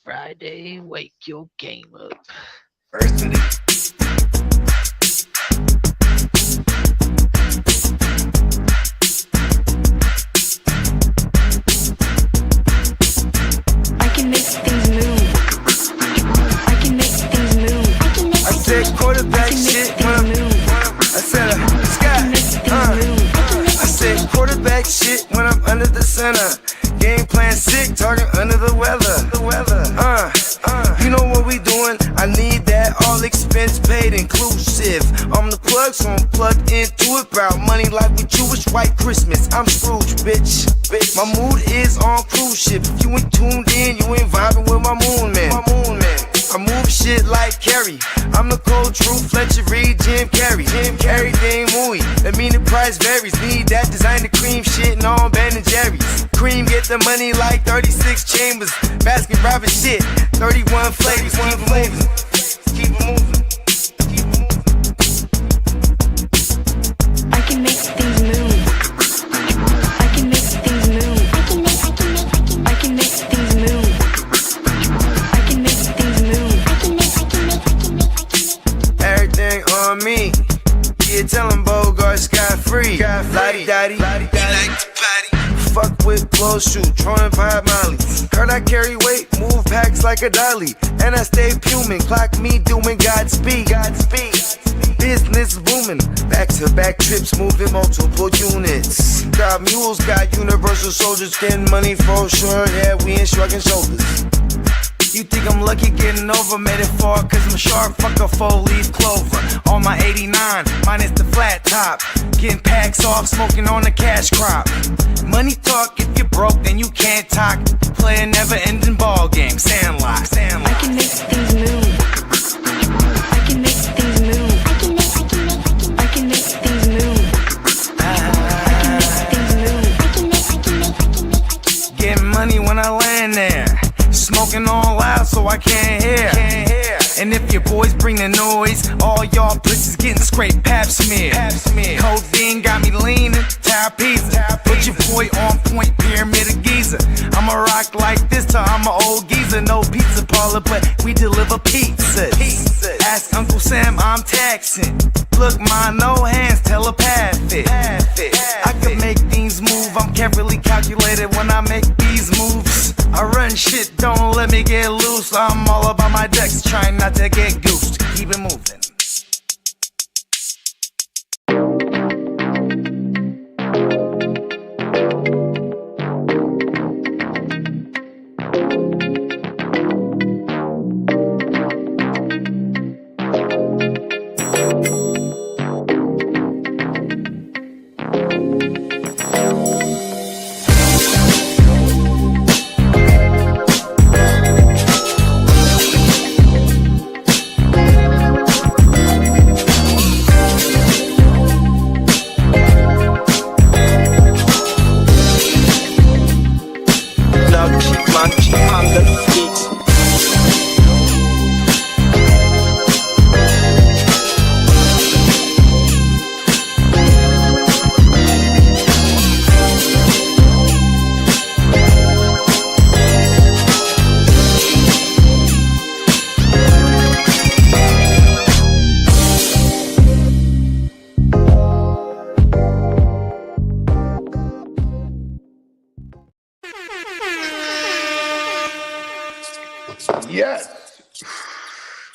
Friday, wake your game up. First of the I can make things move. I can make things move. I said quarterback shit when I said I said quarterback shit when I'm under the center. Game plan sick, talking under the weather. You know what we doing? I need that all expense paid inclusive. I'm the plug, so I'm plugged into it. About money like we Jewish white Christmas. I'm Scrooge, bitch. My mood is on cruise ship. If you ain't tuned in, you ain't vibing with my moon man. I move shit like Kerry. I'm the cold truth, Fletcher Reed, Jim Carrey. Everything mooey, that mean the price varies. Need that designer cream shit and all Ben and Jerry's. Cream get the money like 36 chambers. Basket Robin shit, 31 flavors. Keep it moving, keep it moving. I can make things move. I can make things move. I can make things move. I can make things move. Everything on me. Yeah, tell him Bogart scot free. Lottie Dottie, he like to potty. Fuck with blow shoot, throwing 5 Molly. Heard I carry weight, move packs like a dolly. And I stay fuming, clock me doing Godspeed. Business booming, back-to-back trips moving multiple units. Got mules, got universal soldiers, getting money for sure. Yeah, we ain't shrugging shoulders. You think I'm lucky getting over, made it far, cause I'm sharp, fuck a 4-leaf clover. On my 89, minus the flat top. Getting packs off, smoking on the cash crop. Money talk, if you're broke, then you can't talk. Play a never-ending ball game, Sandlot. I can make things move. I can make things move. I can make things move. I can make things move. Getting money when I land there. Smoking all loud so I can't hear. And if your boys bring the noise, all y'all pussies getting scraped pap smear. Codeine got me leaning, pizza. Put your boy on point, pyramid of Giza. I'ma rock like this till I'm an old geezer. No pizza parlor, but we deliver pizzas. Ask Uncle Sam, I'm taxing. Look, ma, no hands, telepathic. I can make things move, I'm carefully calculated when I make these moves. I run shit, don't let me get loose. I'm all about my decks, trying not to get goosed. Keep it moving.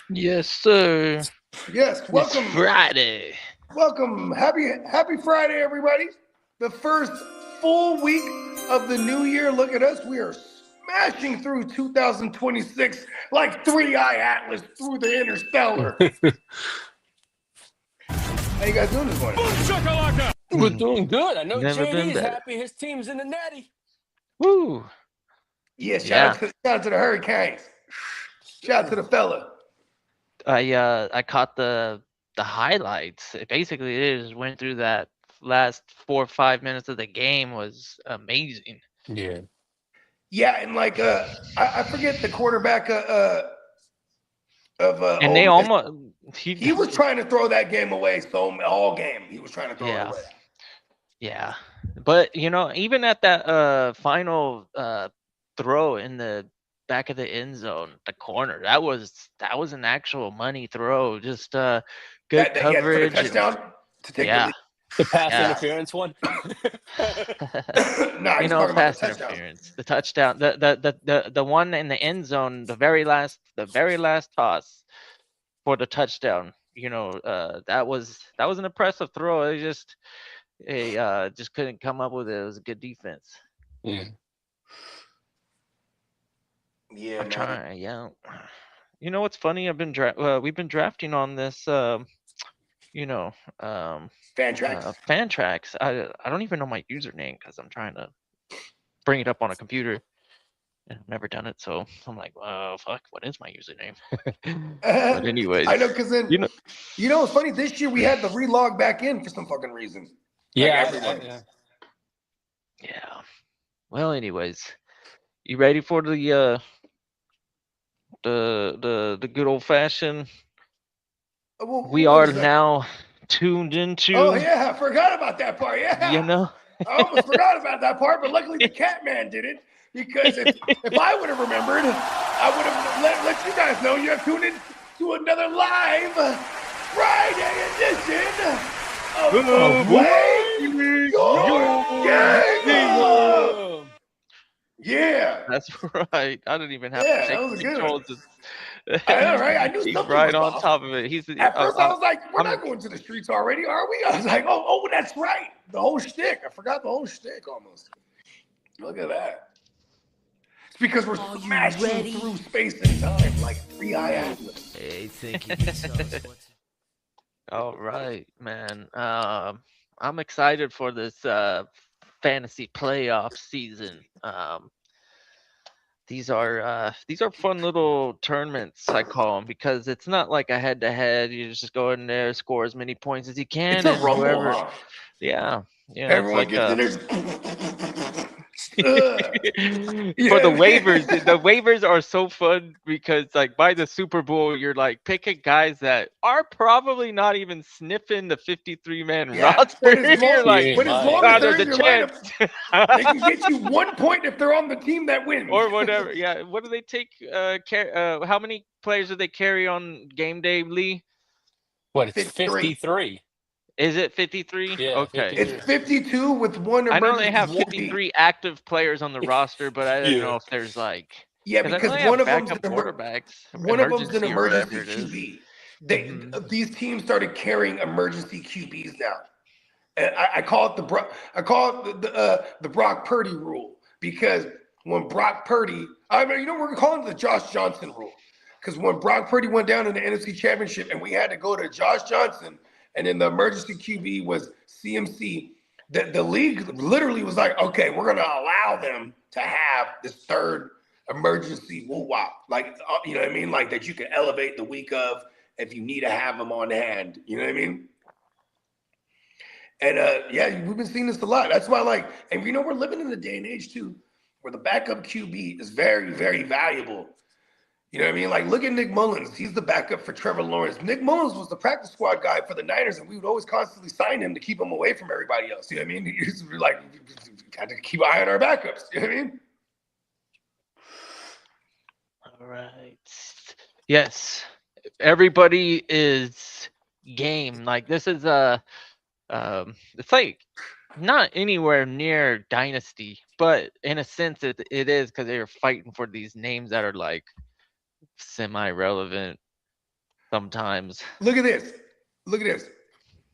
Yes, sir. Yes, welcome. It's Friday. Welcome. Happy Friday, everybody. The first full week of the new year. Look at us. We are smashing through 2026 like 3-eye Atlas through the interstellar. How you guys doing this morning? We're doing good. I know Never been JD's better. happy his team's in the natty. Woo. Yeah, shout out to the Hurricanes. Shout out to the fella. I caught the highlights. Basically, it just went through that last 4 or 5 minutes of the game was amazing. Yeah. Yeah, and like I forget the quarterback of And they Ole Miss. almost He was trying to throw that game away. So all game he was trying to throw it away. Yeah, but you know, even at that final throw in the back of the end zone, the corner. That was an actual money throw. Just good Yeah, for the coverage and touchdown to take the yeah, lead. The pass yeah. interference one. Nah, he's talking about the Pass touchdown. interference, the touchdown, the one in the end zone, the very last toss for the touchdown. That was an impressive throw. It just couldn't come up with it. It was a good defense. Yeah. Yeah, I'm man. trying, yeah. You know what's funny? We've been drafting on this, you know, um, Fantrax. Fantrax. I don't even know my username because I'm trying to bring it up on a computer. And I've never done it, so I'm like, oh fuck, what is my username? But anyways, I know, because then, you know, it's funny. This year we had to relog back in for some fucking reason. Like Yeah. everyone. Yeah. yeah. Well, anyways, you ready for the good old fashioned? Well, We what are is that? now tuned Oh into, yeah, I forgot about that part. you Yeah, know. I almost forgot about that part, but luckily the cat man did it, because if I would have remembered, I would have let you guys know you have tuned in to another live Friday edition of Play Your Game. Oh. Yeah, That's right. I didn't even have to yeah, shake that was a the good controls. one. I know, right? I knew He's something right was on off. top of it. He's At first, I was like, "We're I'm not going to the streets already, are we?" I was like, "Oh, that's right. The whole shtick. I forgot the whole shtick almost. Look at that. It's because we're smashing through space and time like 3i Atlas." Hey, thank you. Tell us what to- all right, man. I'm excited for this fantasy playoff season. These are fun little tournaments, I call them, because it's not like a head to head. You just go in there, score as many points as you It's can, a and rumble, whoever, huh? yeah, it's Everyone like gets in a there. for the Yeah, waivers. The waivers are so fun because, like, by the Super Bowl, you're like picking guys that are probably not even sniffing the 53-man yeah. roster. You're like, Yeah, But as my long as oh, God. they're there's in a your chance. lineup, they can get you 1 point if they're on the team that wins. Or whatever. Yeah. What do they take? How many players do they carry on game day, Lee? What? It's 53. 53. Is it 53? Yeah, Okay. It's 53. 52 with one I know they emergency have QB. 53 active players on the roster, but I didn't Yeah. know if there's like, Yeah, because I know because they one have of them's backup quarterbacks, an emergency or emergency whatever it is. QB. Hmm. These teams started carrying emergency QBs now. And I call it the Brock Purdy rule, because when Brock Purdy, we're calling it the Josh Johnson rule, because when Brock Purdy went down in the NFC Championship and we had to go to Josh Johnson, and then the emergency QB was CMC, the league literally was like, okay, we're going to allow them to have this third emergency woo-wop, like, you know what I mean, like that you can elevate the week of if you need to have them on hand, you know what I mean? And yeah, we've been seeing this a lot. That's why, like, and we're living in a day and age too, where the backup QB is very, very valuable. You know what I mean? Like, look at Nick Mullins. He's the backup for Trevor Lawrence. Nick Mullins was the practice squad guy for the Niners, and we would always constantly sign him to keep him away from everybody else. You know what I mean? He's like, got to keep an eye on our backups. You know what I mean? All right. Yes. Everybody is game. Like, this is it's like not anywhere near dynasty, but in a sense it is, because they're fighting for these names that are like semi-relevant sometimes. Look at this. Look at this.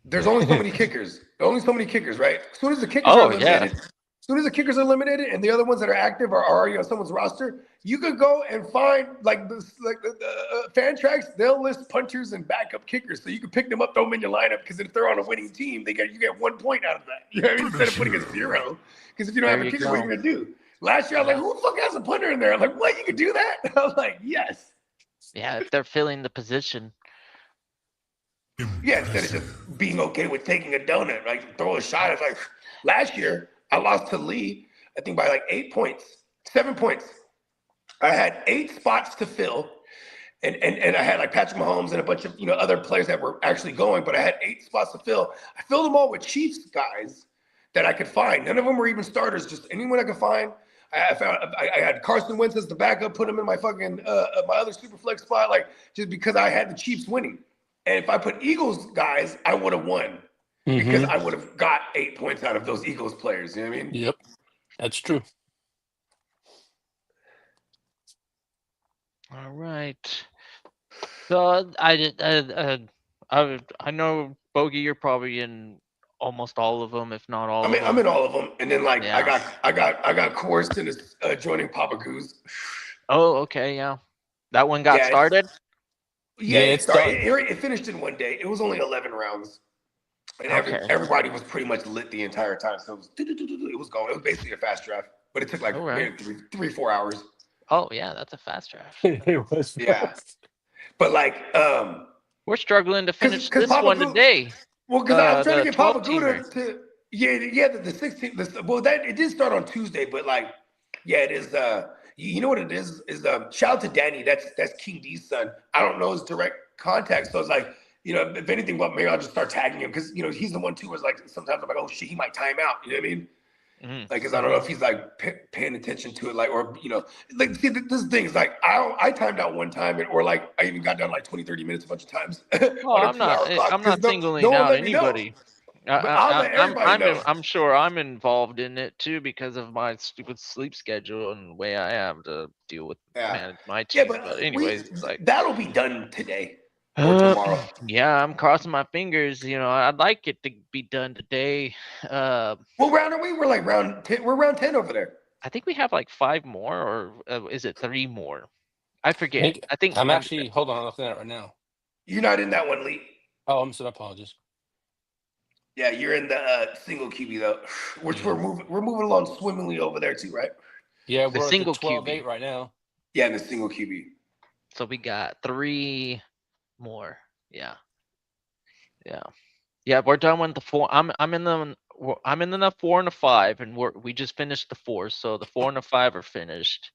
There's only so many kickers. Only so many kickers, right? As soon as the kickers are Oh yeah. eliminated, and the other ones that are active are already on someone's roster, you could go and find like this, like the Fantrax. They'll list punters and backup kickers, so you can pick them up, throw them in your lineup. Because if they're on a winning team, you get 1 point out of that. You know what I mean? Instead of putting a 0. Because if you don't There have a you kicker, what are go. you gonna do? Last year, I was like, who the fuck has a punter in there? I'm like, what? You can do that? I was like, yes. Yeah, if they're filling the position. Yeah, instead of just being okay with taking a donut, like throw a shot. It's like last year I lost to Lee, I think by like 8 points, 7 points. I had 8 spots to fill, and I had like Patrick Mahomes and a bunch of other players that were actually going, but I had 8 spots to fill. I filled them all with Chiefs guys that I could find. None of them were even starters, just anyone I could find. I had Carson Wentz as the backup, put him in my fucking my other super flex spot, like just because I had the Chiefs winning. And if I put Eagles guys, I would have won because Mm-hmm. I would have got 8 points out of those Eagles players. You know what I mean? Yep. That's true. All right. So I did. I know Bogey. You're probably in almost all of them, if not all of I'm them. in all of them, and then like Yeah. I got coerced into joining Papa Goose. Oh, okay. Yeah. That one got Yeah, started. Yeah, it it's started. done. It finished in one day. It was only 11 rounds, and Okay. everybody was pretty much lit the entire time. So it was going. It was basically a fast draft, but it took like All right. maybe 3-4 hours. Oh yeah, that's a fast draft. It was. Yeah, but like We're struggling to finish because this Papa one Goo, today. well, because I was trying to The get Papa 12 Goo teamer. to yeah the 16th. Well, that it did start on Tuesday, but like yeah, it is. You know what it is shout out to Danny. That's King D's son. I don't know his direct contact, so it's like if anything, but maybe I'll just start tagging him because he's the one too. Was like sometimes I'm like, oh shit, he might time out. You know what I mean? Mhm. Like, cause I don't know if he's like paying attention to it, like, or like, see, this thing is like, I timed out one time, or like, I even got down like 20, 30 minutes a bunch of times Well, on a 2 hour clock. I'm Cause not no singling one out let me know, anybody. but I'll let everybody know. I'm sure I'm involved in it too because of my stupid sleep schedule and the way I have to deal with Yeah, manage my yeah, team. but But anyways, it's like, that'll be done today or tomorrow. yeah, I'm crossing my fingers. I'd like it to be done today. What round are we? We're like round 10. We're round 10 over there. I think we have like 5 more, or is it 3 more? I I forget. think I think I'm actually. Hold on, I'm looking at it right now. You're not in that one, Lee. Oh, I'm sorry. Apologies. Yeah, you're in the single QB though, which Yeah. we're moving along swimmingly over there too, right? Yeah, The we're at single the QB. 12-8 right now. Yeah, in the single QB. So we got 3 more. Yeah. Yeah, we're done with the 4. I'm in the 4 and the 5, and we just finished the 4. So the 4 and the 5 are finished,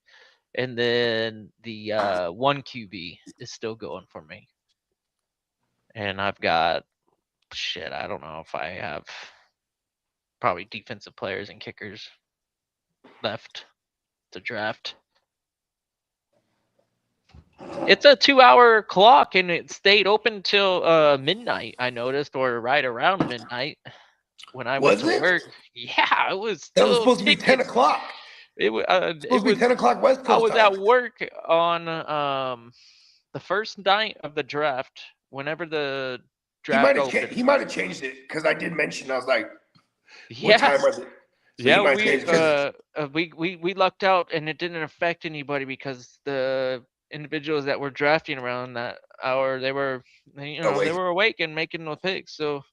and then the 1 QB is still going for me. And I've got shit. I don't know if I have probably defensive players and kickers left to draft. It's a 2-hour clock, and it stayed open till midnight. I noticed, or right around midnight when I went Was to it? work. Yeah, it was That was still supposed to be 10 tickets. o'clock. It was. Supposed It to be was. 10 o'clock West I Coast was time. at work on the first night of the draft. Whenever the draft opened. He might have changed it because I did mention. I was like, "What Yeah. time are they?" So Yeah, he might change we lucked out, and it didn't affect anybody because the individuals that were drafting around that hour, they were they awake. were awake and making the picks, so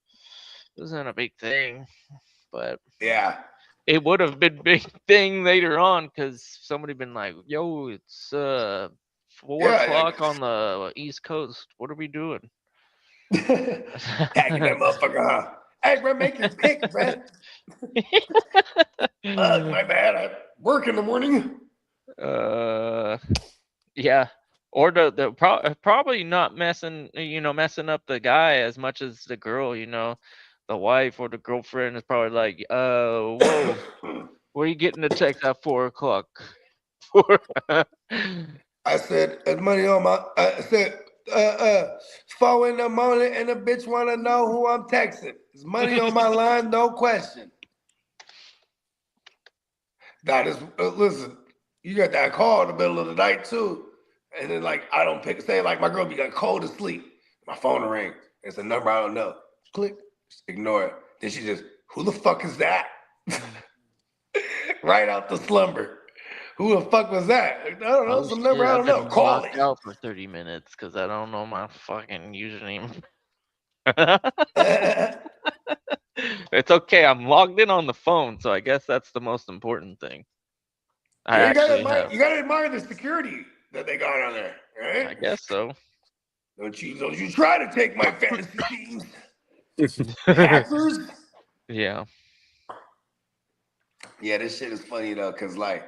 it wasn't a big thing. But Yeah, it would have been big thing later on because somebody been like, "Yo, it's 4 yeah. o'clock on the East Coast. What are we doing?" Tagging that motherfucker, huh? Hey, bro, make your pick, bro. My bad. I work in the morning. Yeah, or probably not messing up the guy as much as the girl. The wife or the girlfriend is probably like, whoa, where are you getting the text at 4 o'clock? I said, money on my. I said, 4 in the morning, and the bitch want to know who I'm texting. There's money on my line, no question. That is, listen, you got that call in the middle of the night too, and then like I don't pick. Say like my girl be like cold asleep, my phone will ring. It's a number I don't know. Click, just ignore it. Then she just, who the fuck is that? Right out the slumber. Who the fuck was that? I don't know. Oh, Some shit, number I I've don't know. been Call locked it. out for 30 minutes because I don't know my fucking username. It's okay. I'm logged in on the phone, so I guess that's the most important thing. I You actually have. gotta admire the security that they got on there, right? I guess so. Don't you try to take my fantasy teams, hackers. Yeah. Yeah, this shit is funny though, cause like,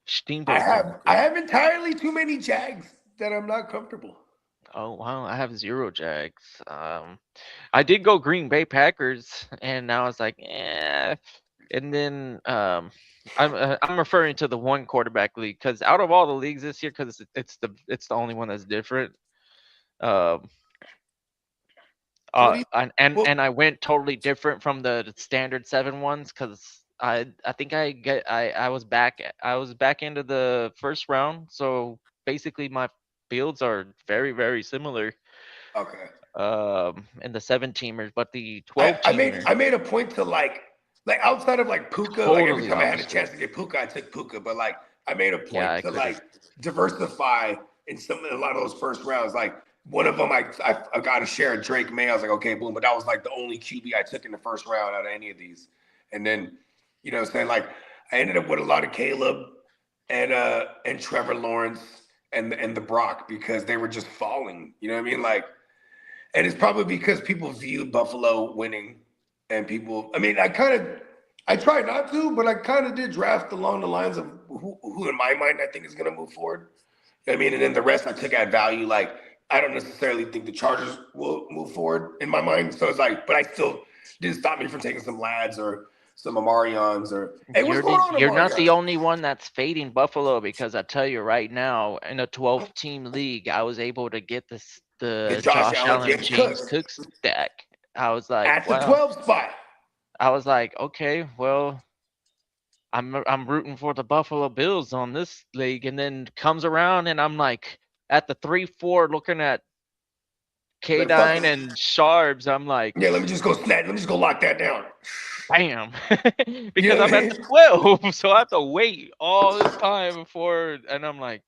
Steamboat. I have entirely too many Jags that I'm not comfortable. Oh wow, I have 0 Jags. I did go Green Bay Packers, and now it's like, And then I'm referring to the one quarterback league because out of all the leagues this year, because it's the only one that's different. Um, So what do you? Well, and I went totally different from the standard 7 ones because I think I was back into the first round, so basically my builds are very very similar okay. in the 7 teamers, but the I, 12 I made teamer I made a point to like outside of like Puka, like every totally time I had a opposite. chance to get Puka, I took Puka. But like I made a Yeah, point I to couldn't. like diversify in a lot of those first rounds. Like one of them, I got to share Drake May. I was like, okay, boom. But that was like the only QB I took in the first round out of any of these. And then, what I'm saying, like I ended up with a lot of Caleb and Trevor Lawrence and the Brock because they were just falling. You know what I mean? Like, and it's probably because people viewed Buffalo winning, and people. I mean, I tried not to, but I kind of did draft along the lines of who in my mind I think is going to move forward. You know what I mean, and then the rest I took at value. Like, I don't necessarily think the Chargers will move forward in my mind. So it's like, but I still didn't stop me from taking some lads or some Amarions or. Hey, what's going on, You're not the Amarion? only one that's fading Buffalo because I tell you right now, in a 12-team league, I was able to get The the Josh Josh Allen, Allen James James Cooks Cook stack. I was like, at the wow. 12 spot. I was like, okay, well, I'm rooting for the Buffalo Bills on this league, and then comes around and I'm like at the 3-4 looking at Like fuck K9 this. and Sharps. I'm like, Yeah, let me just go snap. Let me just go lock that down. bam, You because know what I'm I at mean? the 12, so I have to wait all this time before, and I'm like,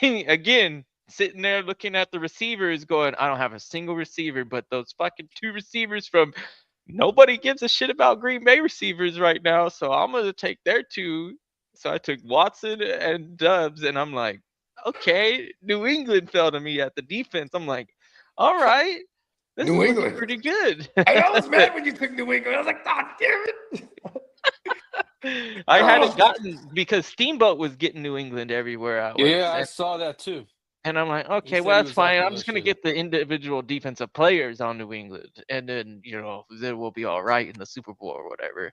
again, sitting there looking at the receivers, going, I don't have a single receiver, but those fucking 2 receivers from nobody gives a shit about Green Bay receivers right now, so I'm gonna take their 2. So I took Watson and Dubs, and I'm like, okay, New England fell to me at the defense. I'm like, all right, this is New looking England. pretty good. I was mad when you took New England. I was like, God damn it. I hadn't Oh, gotten because Steamboat was getting New England everywhere I was. Yeah, I saw that too. And I'm like, He okay, said well he that's was fine. active I'm just gonna yesterday. get the individual defensive players on New England, and then then we'll be all right in the Super Bowl or whatever.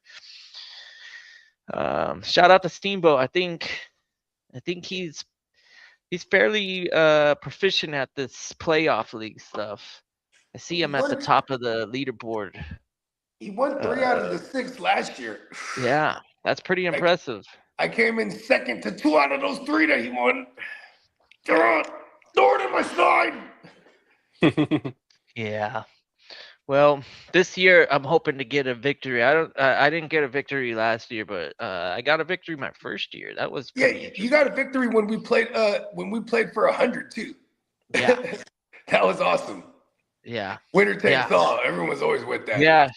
Shout out to Steamboat. I think he's fairly proficient at this playoff league stuff. I see he him at the won. top of the leaderboard. He won 3 out of Uh, the 6 last year. yeah, that's pretty I, impressive. I came in second to 2 out of those 3 that he won. Throw it in my side. Yeah. Well, this year I'm hoping to get a victory. I didn't get a victory last year, but I got a victory my first year. That was Yeah, pretty you got interesting. a victory when we played for 100 too. Yeah, That was awesome. yeah, Winner yeah, takes all. Everyone's always with that. yeah.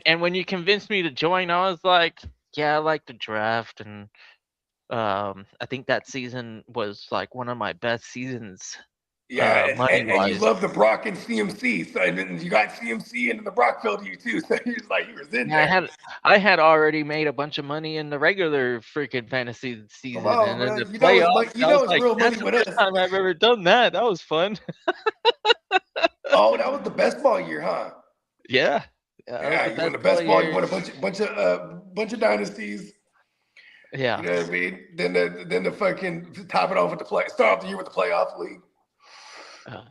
And when you convinced me to join, I was like, yeah, I like the draft, and I think that season was like one of my best seasons, Yeah, money and you wise. love the Brock and CMC. So and then you got CMC and then the Brock filled you too. So he was like he was in Yeah, there. I had already made a bunch of money in the regular freaking fantasy Come season, on, and in bro. the You know it's playoffs, you I was know it's like, real money that's the with first us. time I've ever done that. That was fun. Oh, that was the best ball year, huh? Yeah. Yeah, that was Yeah, the you won best the ball best ball. You year. won a bunch of dynasties. You Yeah. know what I mean? Then the fucking top it off with the play. Start off the year with the playoff league. Uh,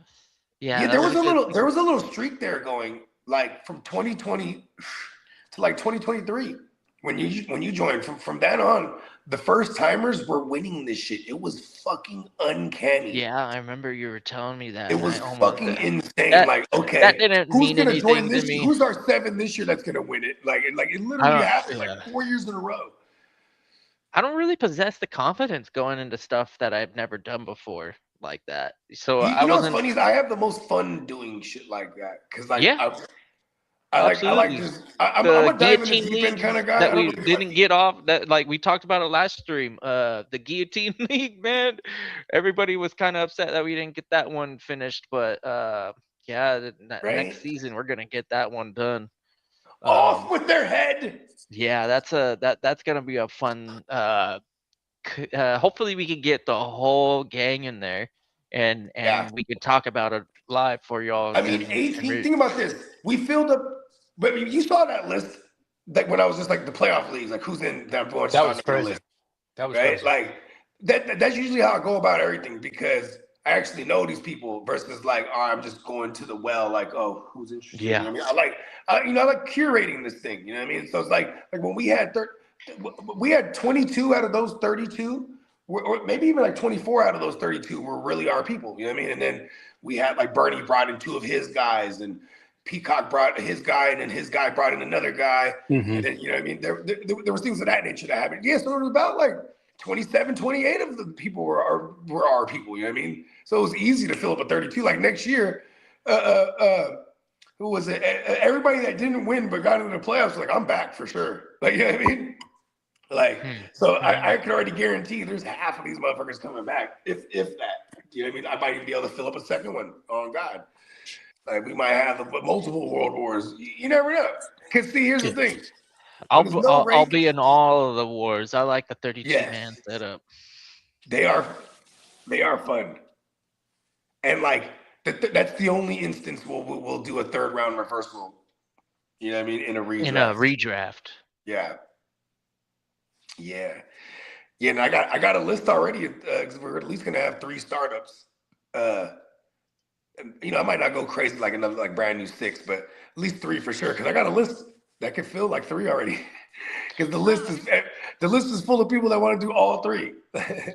yeah, Yeah, that there was was a a good little there season. was a little streak there going like from 2020 to like 2023 when you joined. From then on, the first timers were winning this shit. It was fucking uncanny. Yeah, I remember you were telling me that, It and I was almost fucking insane. that Like, that okay, didn't who's mean gonna join anything to this? me. Who's our 7 this year that's gonna win it? Like it I literally don't. happened like Yeah, 4 years in a row. I don't really possess the confidence going into stuff that I've never done before like that. So You, I you know what's wasn't. funny is I have the most fun doing shit like that because like Yeah, I like absolutely. just I'm The a dive in the guillotine deep end kind leagues of guy. that I don't we really do like didn't the get off, that like we talked about it last stream, the guillotine league, man, everybody was kind of upset that we didn't get that one finished, but yeah, right. next season we're gonna get that one done. Off um with their head. yeah, that's gonna be a fun, hopefully we can get the whole gang in there, Yeah. and we could talk about it live for y'all, I mean, and 18. Think about this. We filled up, but you saw that list. like when I was just like the playoff leagues, like who's in that bunch That on was the crazy. list, That was right? crazy. Like that's usually how I go about everything because I actually know these people versus like, oh, I'm just going to the well, like, oh, who's interested? You know Yeah. what I mean? I like curating this thing. You know what I mean? So it's like when we had 22 out of those 32, or maybe even like 24 out of those 32 were really our people. You know what I mean? And then we had like Bernie brought in two of his guys, and Peacock brought his guy, and then his guy brought in another guy. Mm-hmm. And then, you know what I mean? There was things of that nature that happened. Yeah, so it was about like 27, 28 of the people were our people. You know what I mean? So it was easy to fill up a 32. Like next year, who was it? Everybody that didn't win but got into the playoffs, like, I'm back for sure. Like, you know what I mean? Like, so I can already guarantee there's half of these motherfuckers coming back, if that. You know what I mean? I might even be able to fill up a second one. On God. Like, we might have multiple world wars. You never know. Because see, here's the thing. When there's no I'll rank, be in all of the wars. I like the 32 man yes, setup. they are fun. And like that's the only instance we'll do a third round reversal. You know what I mean? In a In a redraft. redraft. Yeah. Yeah. Yeah, and I got a list already because we're at least gonna have 3 startups. You know, I might not go crazy like another like brand new 6, but at least 3 for sure. Because I got a list that can fill like 3 already. Because the list is full of people that want to do all 3.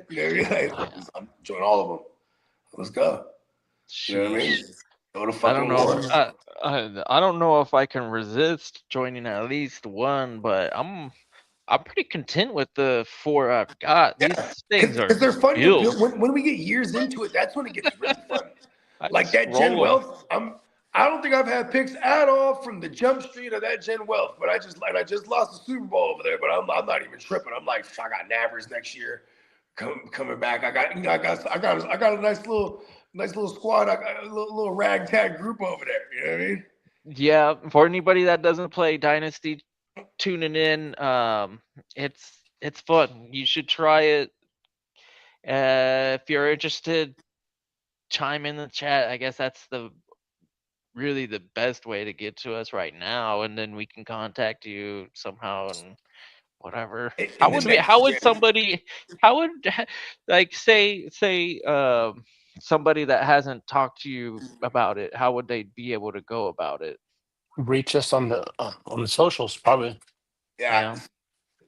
You know, like, I'm join all of them. Let's go. You know what I mean? Go to I fucking don't know. war. I don't know if I can resist joining at least one, but I'm pretty content with the 4 I've got. Yeah, These things are because they're fun to built. build. When we get years into it, that's when it gets really fun. I Like just that Gen roll them. Wealth, I don't think I've had picks at all from the Jump Street or that Gen Wealth, but I just lost the Super Bowl over there. But I'm not even tripping. I'm like, I got Navers next year coming back. I got a nice little squad. I got a little ragtag group over there. You know what I mean? Yeah, for anybody that doesn't play Dynasty, tuning in, it's fun. You should try it. If you're interested, chime in the chat. I guess that's really the best way to get to us right now, and then we can contact you somehow and whatever. In the next How would gen, somebody how would like say somebody that hasn't talked to you about it, how would they be able to go about it? Reach us on the socials, probably. yeah, Yeah.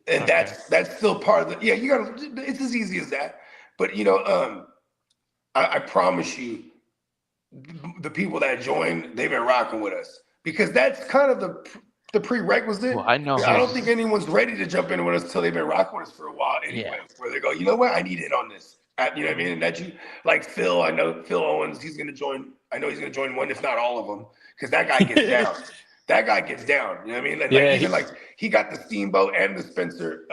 and Okay. that's still part of the yeah. You gotta. It's as easy as that. But you know, I promise you, the people that join, they've been rocking with us because that's kind of the prerequisite. Well, I know I don't who's think anyone's ready to jump in with us until they've been rocking with us for a while yeah. anyway. Where they go, you know what, I need in on this. You know what I mean? And that you like Phil. I know Phil Owens. He's gonna join. I know he's gonna join one, if not all of them, because that guy gets down. That guy gets down. You know what I mean? Like, Yeah, even like he got the Steamboat and the Spencer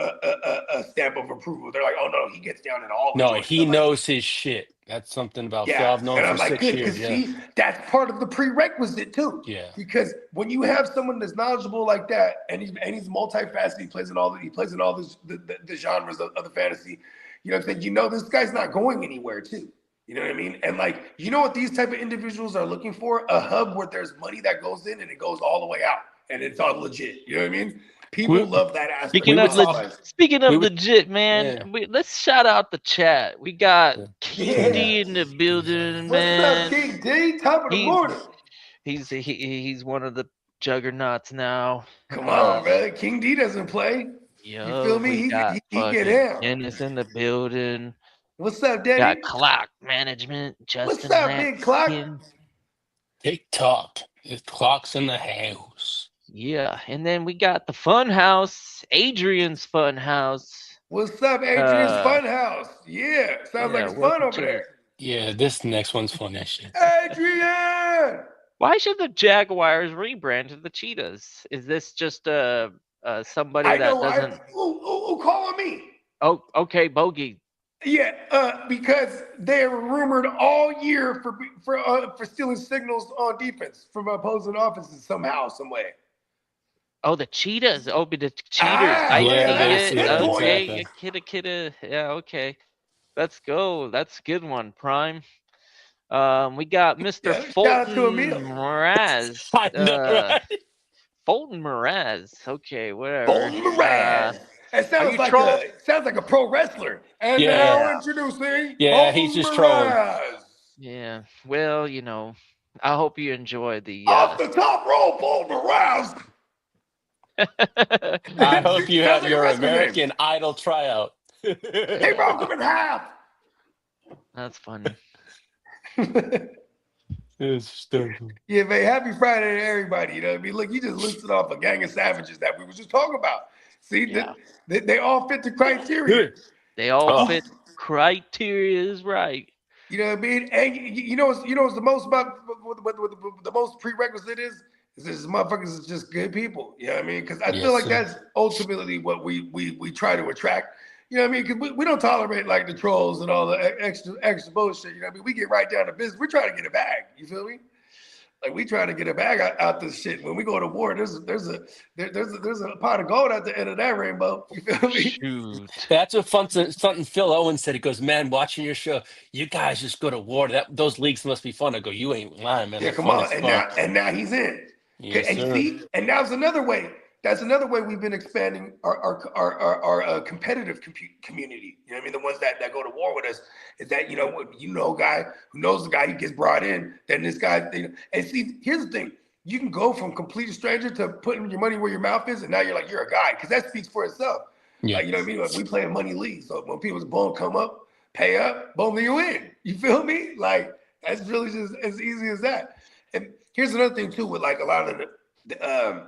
stamp of approval. They're like, oh no, he gets down in all the no, joints. he I'm like, knows his shit. That's something about Phil yeah, I've known and for I'm like, 6 good, years. because Yeah, see, that's part of the prerequisite too. yeah. Because when you have someone that's knowledgeable like that, and he's multifaceted, he plays in all the genres of the fantasy. You know what I'm saying? You know, this guy's not going anywhere too. You know what I mean? And like, you know what these type of individuals are looking for? A hub where there's money that goes in and it goes all the way out, and it's all legit. You know what I mean? People We, love that aspect. we Speaking were of Of talking. life. speaking We of would. legit, man, Yeah. let's shout out the chat. We got Yeah. King Yeah. D in the building, What's up, man. King D? Top of the He's morning. he's one of the juggernauts now. Come on, man. King D doesn't play. You feel Yo, me? we got He get fucking down. Dennis in the building. What's up, Got Daddy? clock management, What's Justin up, big clock? Lampkin. TikTok. It clocks in the house. Yeah, and then we got the Fun House, Adrian's Fun House. What's up, Adrian's Funhouse? Yeah, sounds like Yeah, it's fun welcome over to the. there. Yeah, this next one's fun as shit. Adrian! Why should the Jaguars rebrand to the Cheetahs? Is this just somebody I that know why. doesn't? Who calling me? Oh, okay, Bogey. Yeah, because they were rumored all year for stealing signals on defense from opposing offenses somehow, some way. Oh, the Cheetahs. Oh, but the Cheaters. Ah, I look Yeah, at see that it. yeah, pinpoint. Okay, exactly. kidda. Yeah, okay. Let's go. That's a good one, Prime. We got Mr. Yeah, shout out to Fulton Emil. Mraz. I know, right? Fulton Mraz. Okay, whatever. Bolton Mraz. It Are sounds you like troll? a pro wrestler. And Yeah. now Yeah. introducing Yeah, he's Bolton just trolling. Mraz. Yeah. Well, I hope you enjoy the Off the top rope, Bolton Mraz. I hope you Sounds have like a your wrestler name. American Idol tryout. He broke him in half. That's funny. It's stupid. Yeah, man. Happy Friday to everybody. You know what I mean? Look, you just listed off a gang of savages that we were just talking about. See, Yeah. they all fit the criteria. They all Oh. fit criteria is right. You know what I mean? And what's the most about what the most prerequisite is this motherfuckers is just good people. You know what I mean? Because I feel Yes, like sir. that's ultimately what we try to attract. You know what I mean? Because we don't tolerate like the trolls and all the extra bullshit. You know what I mean? We get right down to business. We're trying to get a bag. You feel me? Like we trying to get a bag out this shit. When we go to war, there's a pot of gold at the end of that rainbow. You feel me? Shoot. That's what something Phil Owen said. He goes, "Man, watching your show, you guys just go to war. Those leagues must be fun." I go, "You ain't lying, man. Yeah, They're come fun on. as fuck." And now he's in. Yes, And you sir. see, and now's another way. That's another way we've been expanding our competitive community. You know what I mean? The ones that go to war with us is that a guy who knows the guy, he gets brought in. Then this guy, and see, here's the thing: you can go from complete stranger to putting your money where your mouth is, and now you're a guy because that speaks for itself. Yeah. Like you know what I mean? Like we play a money league, so when people's boom come up, pay up, boom, then you win. You feel me? Like that's really just as easy as that. And here's another thing too with like a lot of the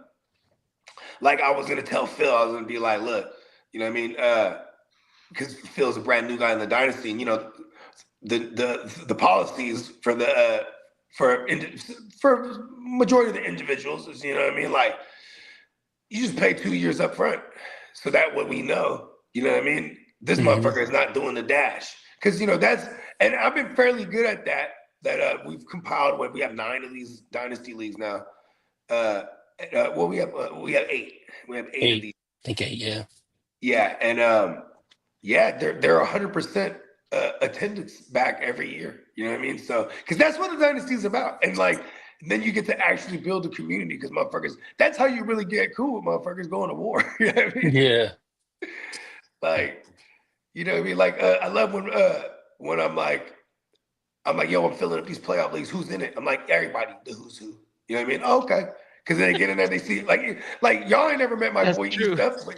like I was gonna tell Phil, I was gonna be like, look, you know what I mean? Because Phil's a brand new guy in the dynasty, and the policies for the for majority of the individuals is, you know what I mean? Like you just pay 2 years up front. So that what we know, you know what I mean? This motherfucker is not doing the dash. Because and I've been fairly good at that we've compiled what we have 9 of these dynasty leagues now. Well, we have 8. We have 8 of these. I think 8, yeah. Yeah, and they're 100% attendance back every year. You know what I mean? So, because that's what the dynasty is about, and then you get to actually build a community. Because motherfuckers, that's how you really get cool with motherfuckers going to war. You know what I mean? Yeah. Like, you know what I mean? Like, I love when I'm like, yo, I'm filling up these playoff leagues. Who's in it? I'm like, everybody, the who's who. You know what I mean? Oh, okay. Because then they get in there, they see like y'all ain't never met my boy true. East Stuff,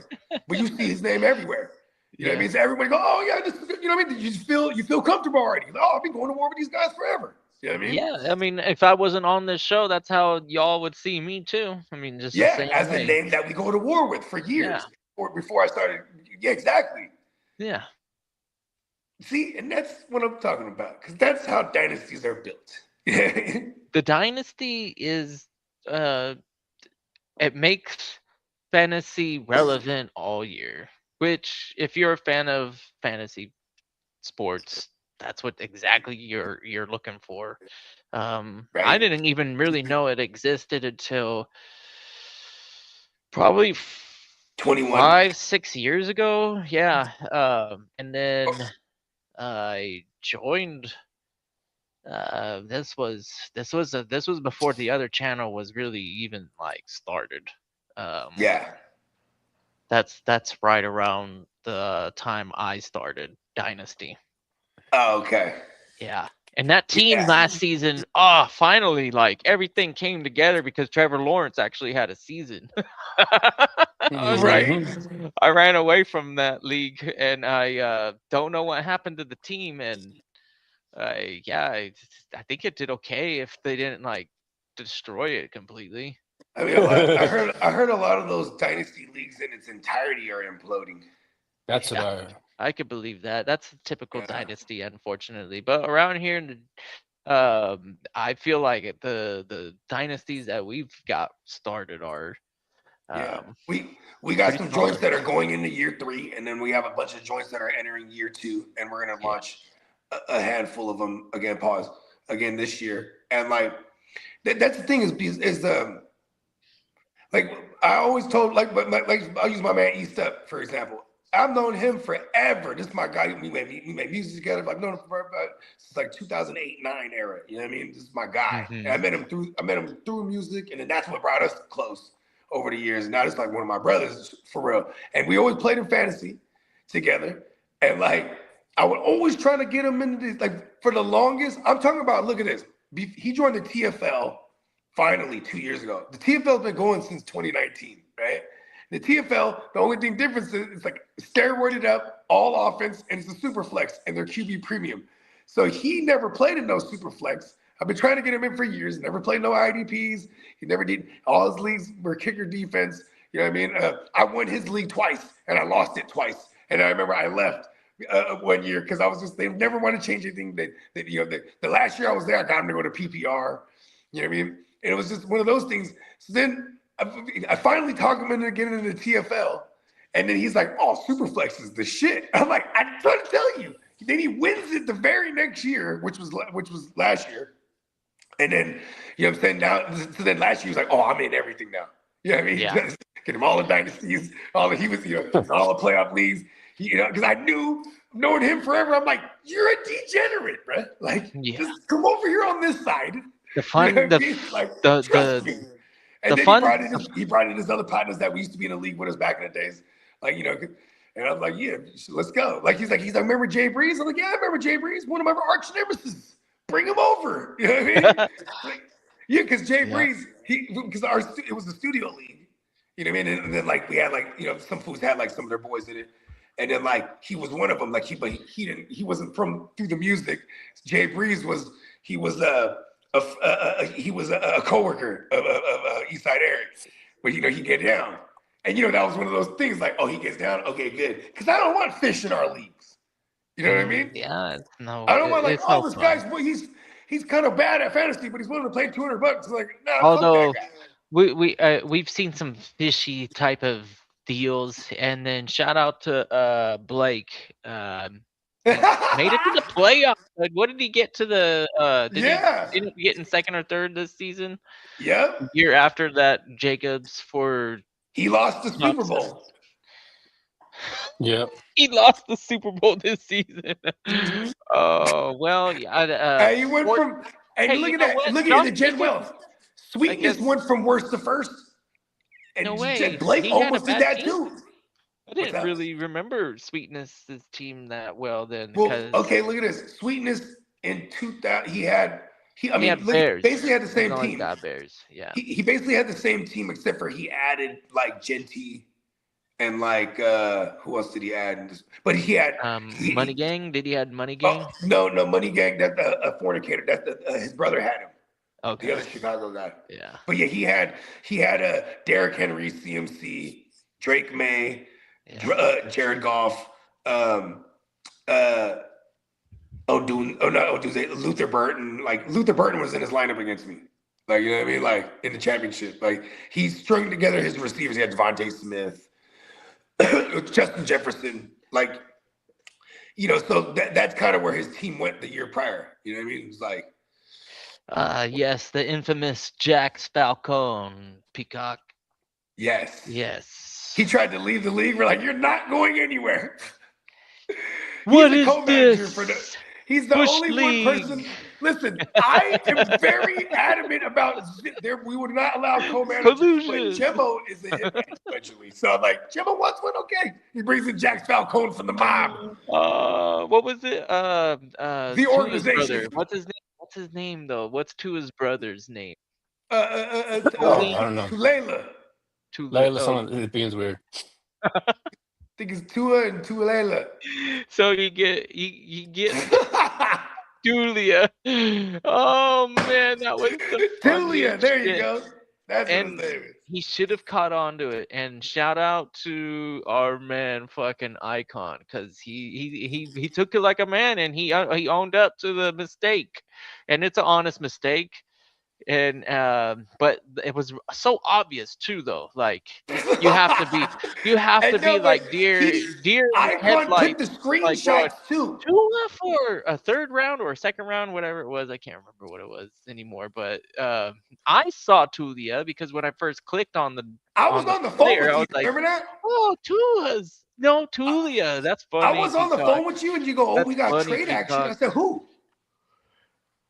but you see his name everywhere. You know what I mean? So everybody go, oh yeah, this is good. You know what I mean? You feel comfortable already. Like, oh, I've been going to war with these guys forever. You know what I mean? Yeah, I mean, if I wasn't on this show, that's how y'all would see me too. I mean, just the Yeah, same as way. a name that we go to war with for years before I started. Yeah, exactly. Yeah. See, and that's what I'm talking about because that's how dynasties are built. The dynasty is it makes fantasy relevant all year, which if you're a fan of fantasy sports, that's what exactly you're looking for. I Right. didn't even really know it existed until probably 21. 5-6 years ago. Yeah. And then I joined. This was before the other channel was really even like started. Yeah. That's right around the time I started Dynasty. Oh, okay. Yeah. And that team Yeah. last season, finally, like everything came together because Trevor Lawrence actually had a season. I was like, Mhm. I ran away from that league, and I don't know what happened to the team. And I think it did okay if they didn't like destroy it completely. I mean, I heard a lot of those dynasty leagues in its entirety are imploding. That's what Yeah. I could believe that. That's a typical dynasty, unfortunately. But around here in the I feel like the dynasties that we've got started are we got some pretty joints solid. that are going into year 3, and then we have a bunch of joints that are entering year 2, and we're gonna launch a handful of them again this year. And like that's the thing is like I always told like I'll use my man East Up for example. I've known him forever. This is my guy. We made music together. I've known him since like 2008-9 era. You know what I mean? This is my guy. Mhm. And I met him through music, and then that's what brought us close over the years. And now it's like one of my brothers for real. And we always played in fantasy together. And like, I would always try to get him into this, like for the longest. I'm talking about, look at this. He joined the TFL finally 2 years ago. The TFL's been going since 2019, right? The TFL, the only thing difference is it's like steroided up, all offense, and it's a super flex, and they're QB premium. So he never played in no super flex. I've been trying to get him in for years. Never played no IDPs. He never did. All his leagues were kicker defense. You know what I mean? I won his league twice, and I lost it twice. And I remember I left 1 year because I was just, they never want to change anything. The last year I was there, I got him to go to PPR. You know what I mean? And it was just one of those things. So then I finally talked him into getting into the TFL. And then he's like, oh, Superflex is the shit. I'm like, I'm trying to tell you. Then he wins it the very next year, which was last year. And then, you know what I'm saying? Now, so then last year he was like, oh, I'm in everything now. You know what I mean? Yeah. Get him all the dynasties, all the playoff leagues. Because I knowing him forever, I'm like, you're a degenerate, bro. Like, just come over here on this side. The fun, You know what I mean? Like, trust me. And then he brought in his other partners that we used to be in the league with us back in the days. Like, and I was like, yeah, let's go. Like, he's like, remember Jay Breeze? I'm like, yeah, I remember Jay Breeze, one of my arch nemesis. Bring him over. You know what I mean? Like, yeah, because Jay Breeze, because it was the studio league. You know what I mean? And then like we had like, some fools had like some of their boys in it. And then like he was one of them. Like he wasn't from through the music. Jay Breeze was a coworker of Eastside Eric. But he get down. And that was one of those things like, oh, he gets down. Okay, good. Because I don't want fish in our leagues. You know what I mean? Yeah, no. I don't want like, oh, this guy's he's kind of bad at fantasy, but he's willing to play $200. Like, nah, although fuck that guy. we've seen some fishy type of deals, and then shout out to Blake. Made it to the playoffs. Like, what did he get to the? Did he end up getting second or third this season? Yeah. Year after that, Jacobs he lost the Super Bowl. Yeah. He lost the Super Bowl this season. Oh well, yeah. He went from. And look at that. Look at the Jet Wells. Sweetness went from worst to first. And no way. Blake almost did that too. I didn't really remember Sweetness's team that well then. Well, okay, look at this. Sweetness in 2000, he had Bears. Basically had the same team. Got Bears, yeah. He basically had the same team except for he added like Genty and like who else did he add? But he had Money Gang. Did he had Money Gang? No, Money Gang. That's a fornicator. That's his brother had him. Okay. The other Chicago guy. Yeah. But yeah, he had a Derrick Henry, CMC, Drake May, Jared Goff, Luther Burton. Like Luther Burton was in his lineup against me. Like, you know what I mean? Like in the championship. Like he strung together his receivers. He had Devontae Smith, Justin Jefferson. Like, so that's kind of where his team went the year prior. You know what I mean? It was like yes, the infamous Jax Falcone Peacock. Yes. He tried to leave the league. We're like, you're not going anywhere. What is this? He's the only one person. Listen, I am very adamant about we would not allow co-managers. But Jimbo is a hit eventually. So I'm like, Jimbo wants one? Okay. He brings in Jax Falcone from the mob. What was it? The organization. What's his name? What's his name though? What's Tua's brother's name? I don't know. Layla. Something it begins weird. I think it's Tua and Tualela. So you get Julia. Oh man, that was Julia. There you go. That's what his name is. He should have caught on to it. And shout out to our man, fucking Icon, because he took it like a man, and he owned up to the mistake, and it's an honest mistake. And but it was so obvious too, though. Like you have to be like deer Icon took the screenshots too. Tua for a third round or a second round, whatever it was. I can't remember what it was anymore. But I saw Tulia because when I first clicked on the, I was on the phone with you. Like, remember that? Oh, Tulia. That's funny. I was on the phone with you, and you go, "Oh, we got trade action." I said, "Who?"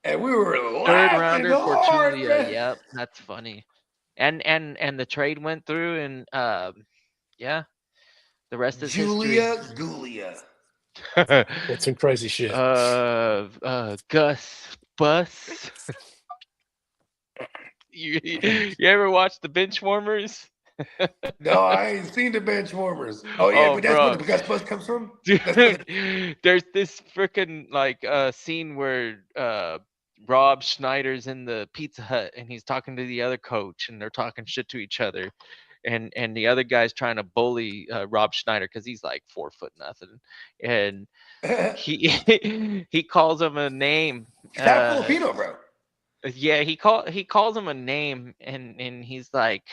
And we were third rounder for Tulia. Yep, that's funny. and the trade went through, and yeah, the rest is history. Julia Gulia. That's some crazy shit. Gus Bus. You ever watch the Benchwarmers? No, I ain't seen the bench warmers. Oh yeah, Oh, but that's where bro. the Gus Bus comes from. That's where the, Dude, there's this freaking like scene where Rob Schneider's in the Pizza Hut and he's talking to the other coach and they're talking shit to each other, and the other guy's trying to bully Rob Schneider because he's like 4 foot nothing, and he he calls him a name. he's half Filipino, bro. Yeah, he calls him a name, and he's like,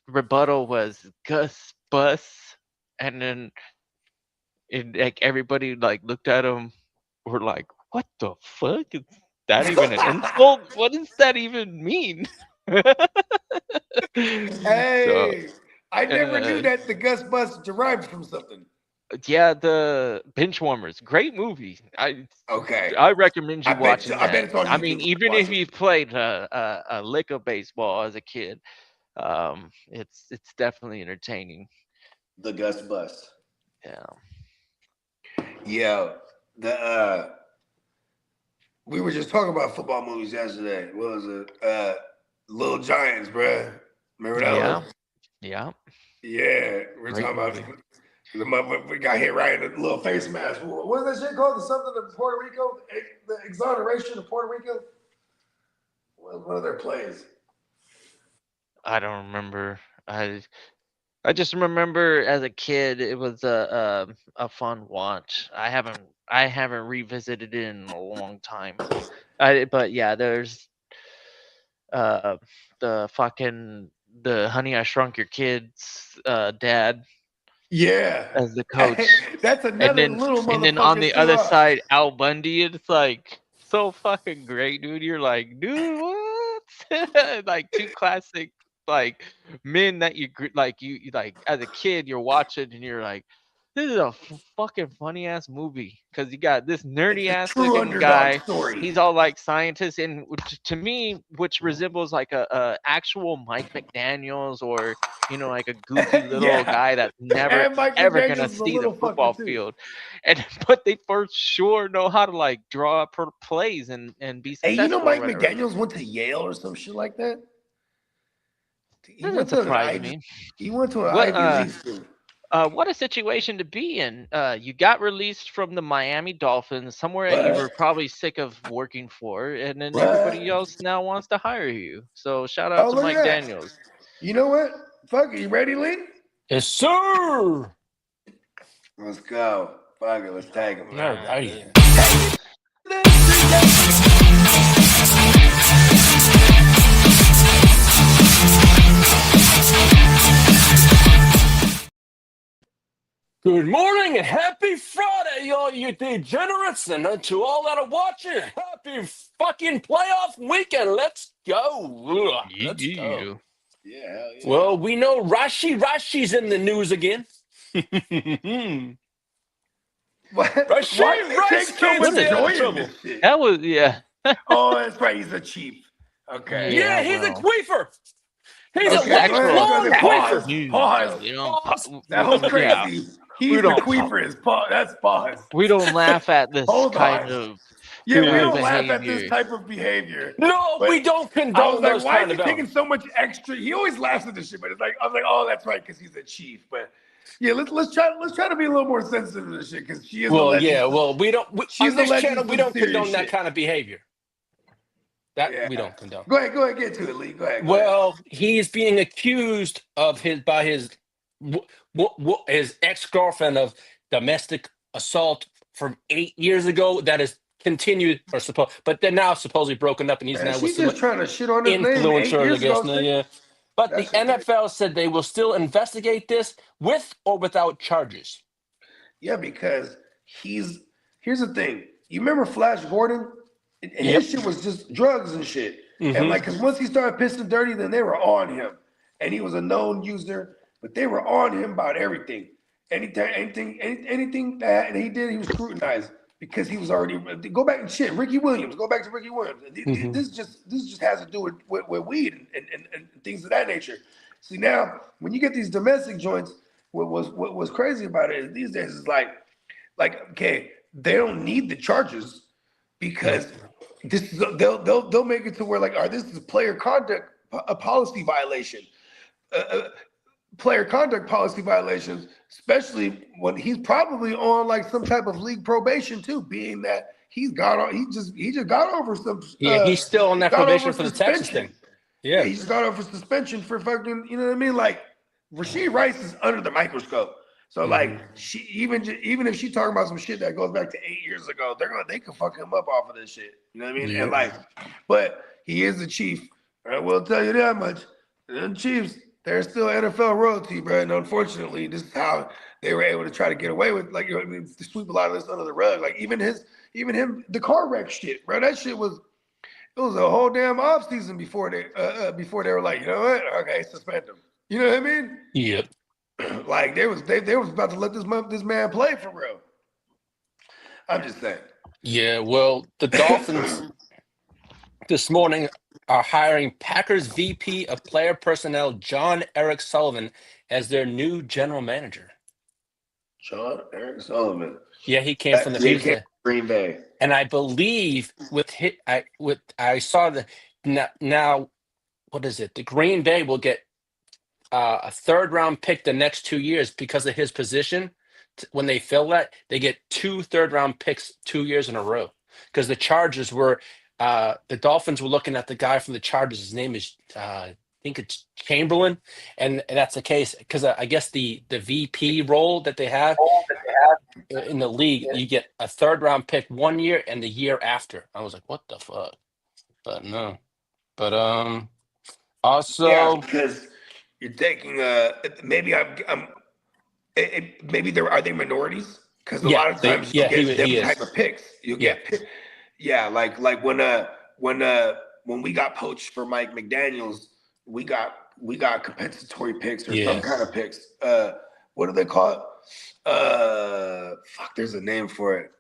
rebuttal was Gus Bus, and then like everybody like looked at him, were like, "What the fuck is that even an insult? What does that even mean?" So Hey, I never knew that the Gus Bus derived from something. yeah, the Benchwarmers, great movie. Okay, I recommend you watching I bet that. it's on I mean, YouTube. even Watch if it. you played a lick of baseball as a kid, it's definitely entertaining. The Gus Bus. Yeah. Yeah, the we were just talking about football movies yesterday. What was it? Little Giants, bruh. Remember that Yeah. one? Yeah. Yeah, we're Great talking about movie. the motherfucker we got hit right in the little face mask. What is that shit called? The something of Puerto Rico? The exoneration of Puerto Rico? What was one of their plays? I don't remember. I just remember as a kid it was a fun watch. I haven't revisited it in a long time. But yeah, there's uh the fucking the Honey I Shrunk Your Kids dad Yeah. as the coach. That's And another then little and then on motherfucker the too, other huh? side, Al Bundy, it's like so fucking great, dude. You're like, dude, what? Like two classic like men that like you like as a kid you're watching and you're like, this is a fucking funny ass movie because you got this It's nerdy a ass true looking underdog guy. story. He's all like scientist, and to me, which resembles like a actual Mike McDaniel's, or like a goofy little Yeah. guy that's never And Mike ever gonna McDaniel's is a see the little football fucker too. field, and but they for sure know how to like draw up plays and be Hey, you know successful or Mike whatever. McDaniel's went to Yale or some shit like that? He Doesn't went to an surprise Ivy. me. He went to an What Ivy League school. what a situation to be in. You got released from the Miami Dolphins, somewhere that you were What? probably sick of working for, and then everybody What? else now wants to hire you. So shout out Oh, to look at Mike that. Daniels. You know what? Fuck it. You ready, Lee? Yes, sir. Let's go. Fuck it. Let's tag him. All righty. Good morning and happy Friday, all you degenerates, and to all that are watching, happy fucking playoff weekend. Let's go. Ugh, let's go. Yeah, hell yeah. Well, we know Rashi's in the news again. Why Rashi do you take so Kids, much stay out joy of in trouble. this shit? That was Oh, that's right. He's a chief. Okay. Yeah, Yeah, he's a well. queefer. He's This a is Okay, fucking actual lawn pause. queefer. Pause. We Pause. That was crazy. Yeah, He's we the don't queefer. Is pause. That's pause. we don't laugh at this Hold kind on. of Yeah, we Yeah. don't laugh at this behavior. type of behavior. No, But we don't I was condone like, those why kind is of he taking values. so much extra? He always laughs at this shit, but it's like I was like, oh, that's right, because he's a chief. But yeah, let's try to be a little more sensitive to this shit because she is Well, alleged. yeah, well, She's on this alleging channel, we some don't serious condone that shit. kind of behavior. That Yeah. we don't condone. Go ahead, get to it, Lee. Go ahead. Well, he's being accused of his ex-girlfriend of domestic assault from 8 years ago. That is continued but they're now supposedly broken up, and he's Man, now with she's some just trying to shit on his name 8 influencers, I years guess. ago. Yeah, but That's the ridiculous. NFL said they will still investigate this with or without charges. Yeah, because here's the thing. You remember Flash Gordon? And Yep. his shit was just drugs and shit. Mhm. And like, because once he started pissing dirty, then they were on him. And he was a known user, but they were on him about everything. Anything that he did, he was scrutinized because he was already go back and shit. Ricky Williams, go back to Ricky Williams. Mhm. This just has to do with weed and things of that nature. See now, when you get these domestic joints, what was crazy about it is these days is like okay, they don't need the charges because this is they'll make it to where like, all right, this is a player conduct a policy violation. Player conduct policy violations, especially when he's probably on like some type of league probation too, being that he just got over some Yeah, he's still on that got probation over for the Texas suspension. thing. Yeah. He just got over suspension for fucking, you know what I mean? Like Rasheed Rice is under the microscope. So like she even if she talking about some shit that goes back to 8 years ago, they can fuck him up off of this shit. You know what I mean? Yeah. And like, but he is the chief. I will tell you that much. The Chiefs, they're still NFL royalty, bro. And unfortunately, this is how they were able to try to get away with, like, you know what I mean, to sweep a lot of this under the rug. Like even him, the car wreck shit, bro. That shit was it was a whole damn offseason before they were like, you know what? Okay, suspend him. You know what I mean? Yep. Like they was about to let this man play for real. I'm just saying. Yeah, well, the Dolphins this morning are hiring Packers VP of Player Personnel John Eric Sullivan as their new general manager. John Eric Sullivan. Yeah, he came from the Green Bay. and I believe I saw the now what is it? The Green Bay will get a third round pick the next 2 years because of his position. When they fill that, they get 2 third round picks 2 years in a row. Because the Chargers were the Dolphins were looking at the guy from the Chargers. His name is I think it's Chamberlain, and that's the case because I guess the VP role that they have in the league, you get a third round pick 1 year and the year after. I was like, what the fuck? But no. But also Yeah, because you're taking maybe maybe are they minorities? Because a lot of times you get them type of picks. You get like when we got poached for Mike McDaniels, we got compensatory picks or some kind of picks. What do they call it? Fuck, there's a name for it.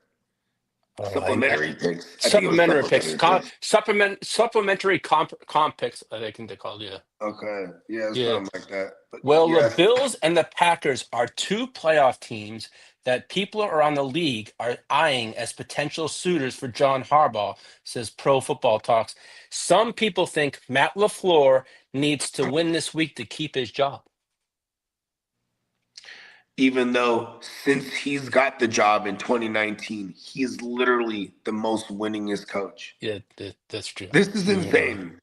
Supplementary picks. Supplementary picks. Supplementary comp picks, I think they're called, yeah. Okay. Yeah, something like that. But well, the Bills and the Packers are 2 playoff teams that people around the league are eyeing as potential suitors for John Harbaugh, says Pro Football Talks. Some people think Matt LaFleur needs to win this week to keep his job. Even though since he's got the job in 2019, he is literally the most winningest coach. Yeah, that's true. This is insane.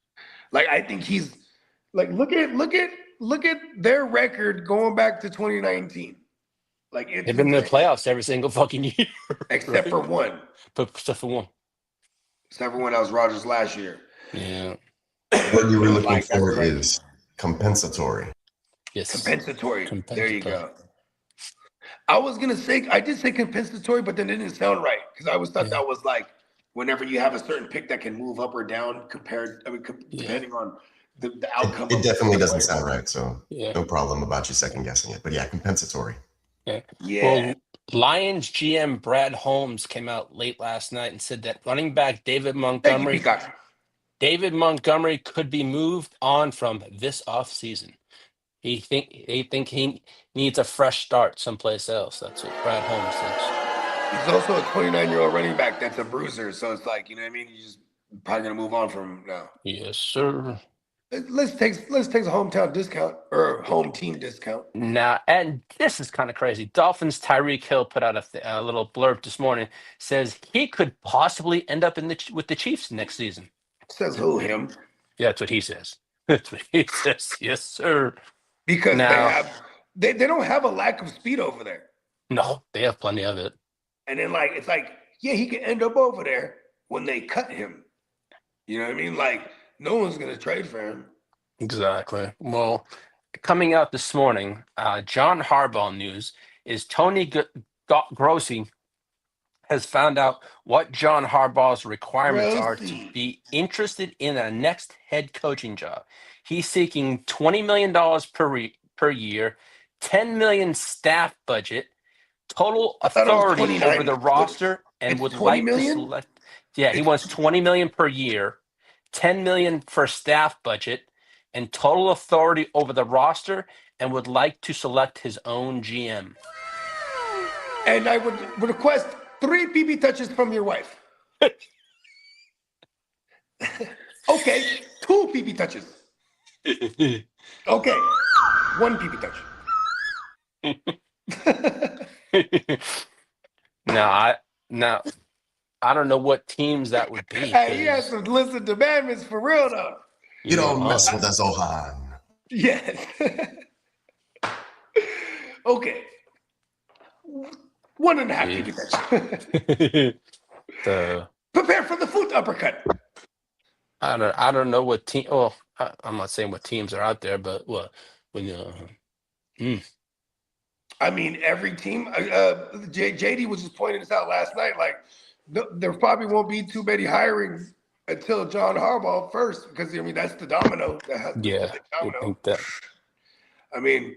Like I think he's like look at their record going back to 2019. Like they've been in the playoffs every single fucking year, except for one. Except for one. Except for one, that was Rodgers last year. Yeah. What you were looking for is compensatory. Yes. Compensatory. There you go. I was gonna say I did say compensatory, but then it didn't sound right because I always thought that was like whenever you have a certain pick that can move up or down depending on the outcome. It definitely doesn't sound right, so no problem about you second guessing it. But yeah, compensatory. Yeah. Well, Lions GM Brad Holmes came out late last night and said that running back David Montgomery could be moved on from this offseason. He think he needs a fresh start someplace else. That's what Brad Holmes thinks. He's also a 29-year-old running back that's a bruiser, so it's like, you know what I mean? He's just probably gonna move on from him now. Yes, sir. Let's take a hometown discount or home team discount. Now, and this is kind of crazy. Dolphins Tyreek Hill put out a little blurb this morning. Says he could possibly end up with the Chiefs next season. Says who? Him? Yeah, that's what he says. That's what he says. Yes, sir. Because they don't have a lack of speed over there. No, they have plenty of it. And then it's like, yeah, he could end up over there when they cut him. You know what I mean? Like, no one's going to trade for him. Exactly. Well, coming out this morning, John Harbaugh news is Tony Grossi has found out what John Harbaugh's requirements are to be interested in a next head coaching job. He's seeking $20 million per year, $10 million staff budget, total authority over the roster and It's would 20 like to million? select. Yeah, he wants $20 million per year, $10 million for staff budget, and total authority over the roster, and would like to select his own GM. And I would request 3 PB touches from your wife. Okay, 2 PB touches. Okay, 1 PB touch. Now I don't know what teams that would be. Hey, he has some list of demandments for real though. You don't mess with us, Ohan. Yes. Okay. 1.5 PB touch. Prepare for the foot uppercut. I don't know what team. Oh, I'm not saying what teams are out there, but what when I mean, every team. JD was just pointing this out last night. Like, there probably won't be too many hirings until John Harbaugh first, because I mean that's the domino. Yeah, I think that. I mean,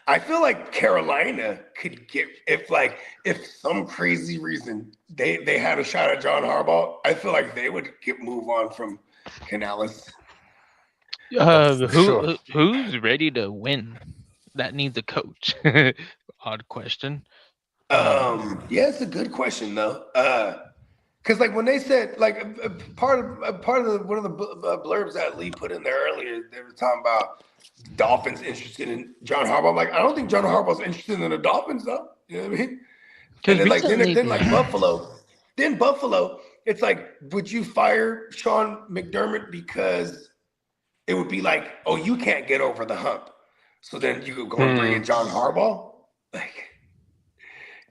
I feel like Carolina could get if some crazy reason they had a shot at John Harbaugh. I feel like they would move on from Canales. Who's ready to win? That needs a coach. Odd question. Yeah, it's a good question though. Because like when they said like part of one of the blurbs that Lee put in there earlier, they were talking about Dolphins interested in John Harbaugh. I'm like, I don't think John Harbaugh's interested in the Dolphins though. You know what I mean? And then like Buffalo, it's like, would you fire Sean McDermott because it would be like, oh, you can't get over the hump, so then you could go and bring in John Harbaugh, like.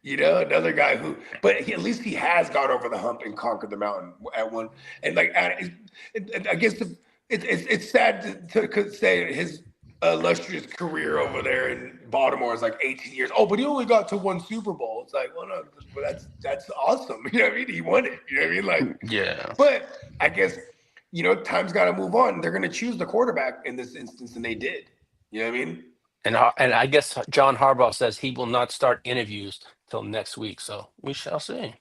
You know, another guy who, but at least he has got over the hump and conquered the mountain at one. And like, I guess it's sad to say his illustrious career over there in Baltimore is like 18 years. Oh, but he only got to 1 Super Bowl. It's like, well, no, but that's awesome. You know what I mean? He won it. You know what I mean? Like, yeah. But I guess, you know, time's got to move on. They're going to choose the quarterback in this instance, and they did. You know what I mean? And I guess John Harbaugh says he will not start interviews till next week, so we shall see.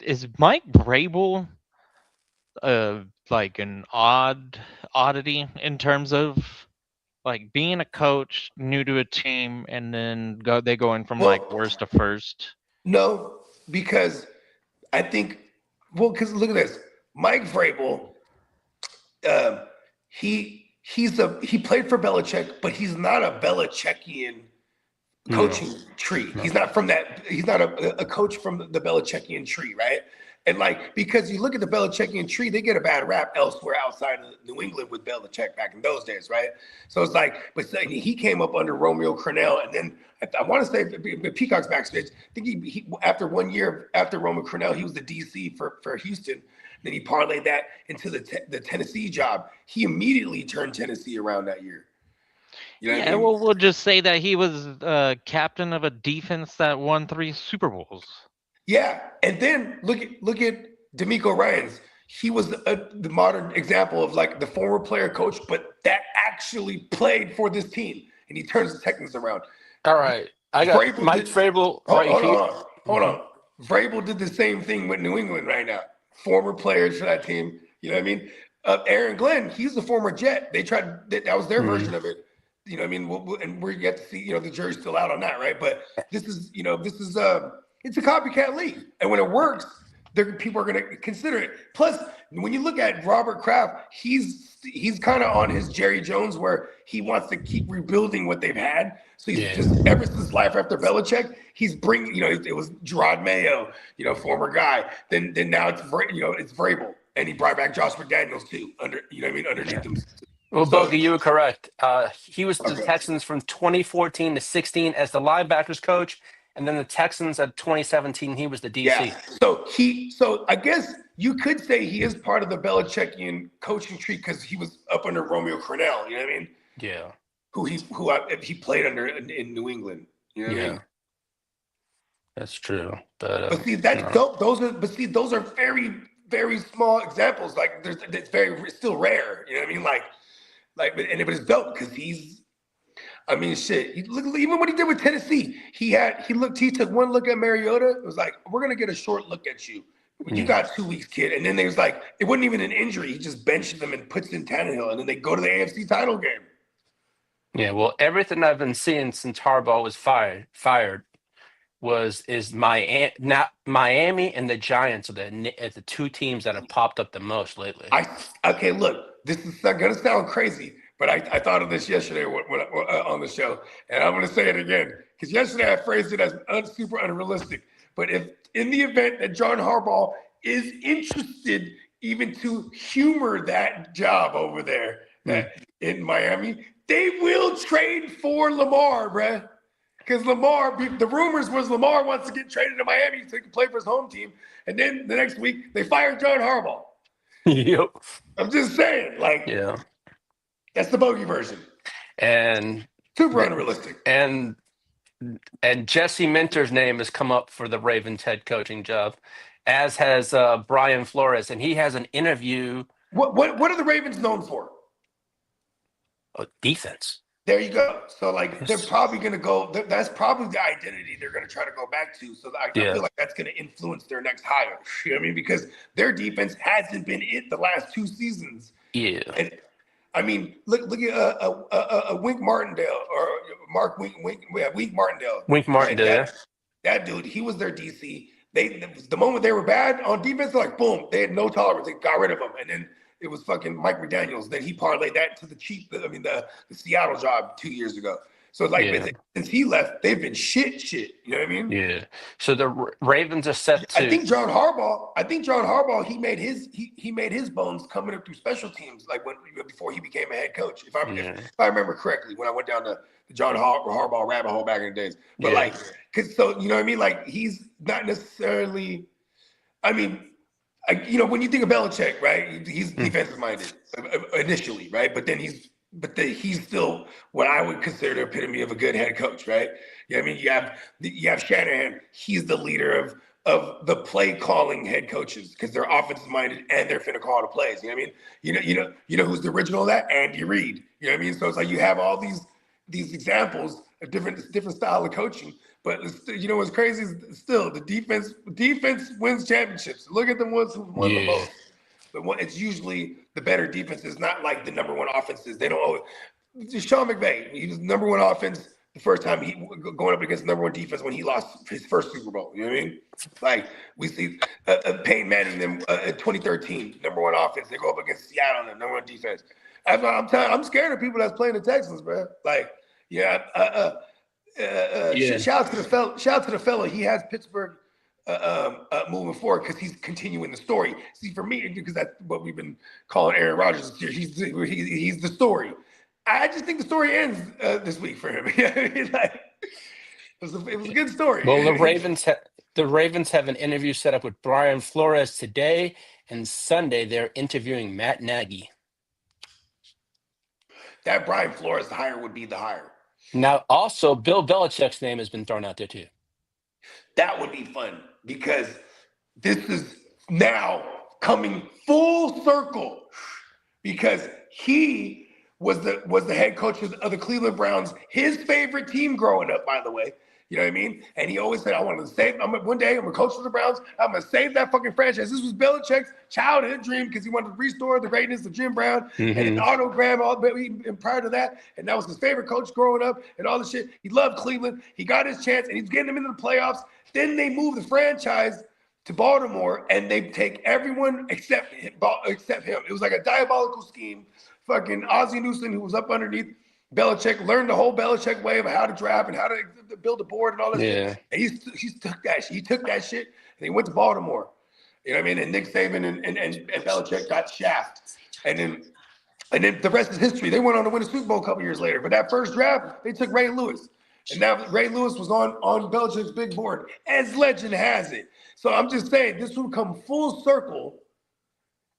Is Mike Vrabel like an oddity in terms of like being a coach new to a team and then going from like worst to first? No, because I think because look at this, Mike Vrabel. He played for Belichick, but he's not a Belichickian coaching tree. He's not from that. He's not a coach from the Belichickian tree, right? And like, because you look at the Belichickian tree, they get a bad rap elsewhere outside of New England with Belichick back in those days, right? So it's like, but he came up under Romeo Crennel, and then I want to say Peacock's backstage. I think he after 1 year after Romeo Crennel, he was the DC for Houston. Then he parlayed that into the Tennessee job. He immediately turned Tennessee around that year. You know what I mean? Well, we'll just say that he was captain of a defense that won 3 Super Bowls. Yeah, and then look at DeMeco Ryans. He was the modern example of like the former player coach, but that actually played for this team, and he turns the Texans around. All right, I got Vrabel. Hold on. Vrabel did the same thing with New England right now. Former players for that team, you know what I mean? Aaron Glenn, he's a former Jet. They tried that was their version of it. You know what I mean? And we're yet to see, you know, the jury's still out on that, right? But this is it's a copycat league. And when it works, people are going to consider it. Plus, when you look at Robert Kraft, he's kind of on his Jerry Jones where he wants to keep rebuilding what they've had. So he's just ever since life after Belichick, he's bringing, you know, it was Gerard Mayo, you know, former guy. Then now it's Vrabel, and he brought back Josh McDaniels too. Underneath him. Well, Bogey, you were correct. He was the Texans from 2014 to 16 as the linebackers coach, and then the Texans at 2017 he was the DC. Yeah. So I guess you could say he is part of the Belichickian coaching tree because he was up under Romeo Crennel. You know what I mean? Yeah. Who he played under in New England. You know what I mean? That's true. But see, that's dope. Those are very, very small examples. Like it's still rare. You know what I mean? But it's dope because I mean, shit. Even what he did with Tennessee, he took one look at Mariota. It was like, we're gonna get a short look at you. You got 2 weeks, kid. And then they was like, it wasn't even an injury. He just benched them and puts in Tannehill, and then they go to the AFC title game. Yeah, well, everything I've been seeing since Harbaugh was fired is Miami and the Giants are the two teams that have popped up the most lately. Okay, look, this is gonna sound crazy, but I thought of this yesterday on the show, and I'm gonna say it again because yesterday I phrased it as super unrealistic. But if in the event that John Harbaugh is interested even to humor that job over there in Miami, they will trade for Lamar, bruh. Because the rumors was Lamar wants to get traded to Miami so he can play for his home team. And then the next week, they fired John Harbaugh. Yep. I'm just saying, that's the bogey version. And super unrealistic. And Jesse Minter's name has come up for the Ravens head coaching job, as has Brian Flores. And he has an interview. What are the Ravens known for? Defense. There you go. So, they're probably going to go. That's probably the identity they're going to try to go back to. So, I feel like that's going to influence their next hire. You know what I mean? Because their defense hasn't been it the last 2 seasons. Yeah. And, I mean, look at Wink Martindale or Wink Martindale. Wink Martindale. That dude, he was their DC. The moment they were bad on defense, boom, they had no tolerance. They got rid of him, and then it was fucking Mike McDaniels. Then he parlayed that to the Seattle job 2 years ago. So since he left, they've been shit. You know what I mean? Yeah. So the Ravens are set to. I think John Harbaugh, he made his bones coming up through special teams, before he became a head coach. If I remember correctly, when I went down the John Harbaugh rabbit hole back in the days. But so you know what I mean? He's not necessarily. I mean. When you think of Belichick, right? He's defensive minded initially, right? But then he's still what I would consider the epitome of a good head coach, right? You know what I mean? You have Shanahan. He's the leader of the play calling head coaches because they're offensive minded and they're finna call the plays. You know what I mean? You know who's the original of that? Andy Reid. You know what I mean? So it's you have all these examples of different style of coaching. But what's crazy is still the defense wins championships. Look at the ones who won the most. But it's usually the better defenses, not like the number one offenses. They don't always. Sean McVay, he was number one offense the first time he going up against the number one defense when he lost his first Super Bowl. You know what I mean? We see Peyton Manning them in 2013, number one offense. They go up against Seattle and the number one defense. I'm scared of people that's playing the Texans, bro. Shout out to the fellow. He has Pittsburgh moving forward because he's continuing the story. See, for me, because that's what we've been calling Aaron Rodgers this year. He's the story. I just think the story ends this week for him. It was a good story. Well, the Ravens have an interview set up with Brian Flores today, and Sunday they're interviewing Matt Nagy. That Brian Flores hire would be the hire. Now, also, Bill Belichick's name has been thrown out there, too. That would be fun because this is now coming full circle because he was the head coach of the Cleveland Browns, his favorite team growing up, by the way. You know what I mean? And he always said, I want to save, one day I'm going to coach for the Browns. I'm going to save that fucking franchise. This was Belichick's childhood dream because he wanted to restore the greatness of Jim Brown and an autogram and prior to that. And that was his favorite coach growing up and all this shit. He loved Cleveland. He got his chance and he's getting them into the playoffs. Then they move the franchise to Baltimore and they take everyone except him. It was like a diabolical scheme. Fucking Ozzie Newsome, who was up underneath Belichick, learned the whole Belichick way of how to draft and how to build a board and all that shit. And he took that shit. He took that shit and he went to Baltimore. You know what I mean? And Nick Saban and Belichick got shafted. And then the rest is history. They went on to win a Super Bowl a couple years later. But that first draft, they took Ray Lewis. And now Ray Lewis was on Belichick's big board, as legend has it. So I'm just saying, this will come full circle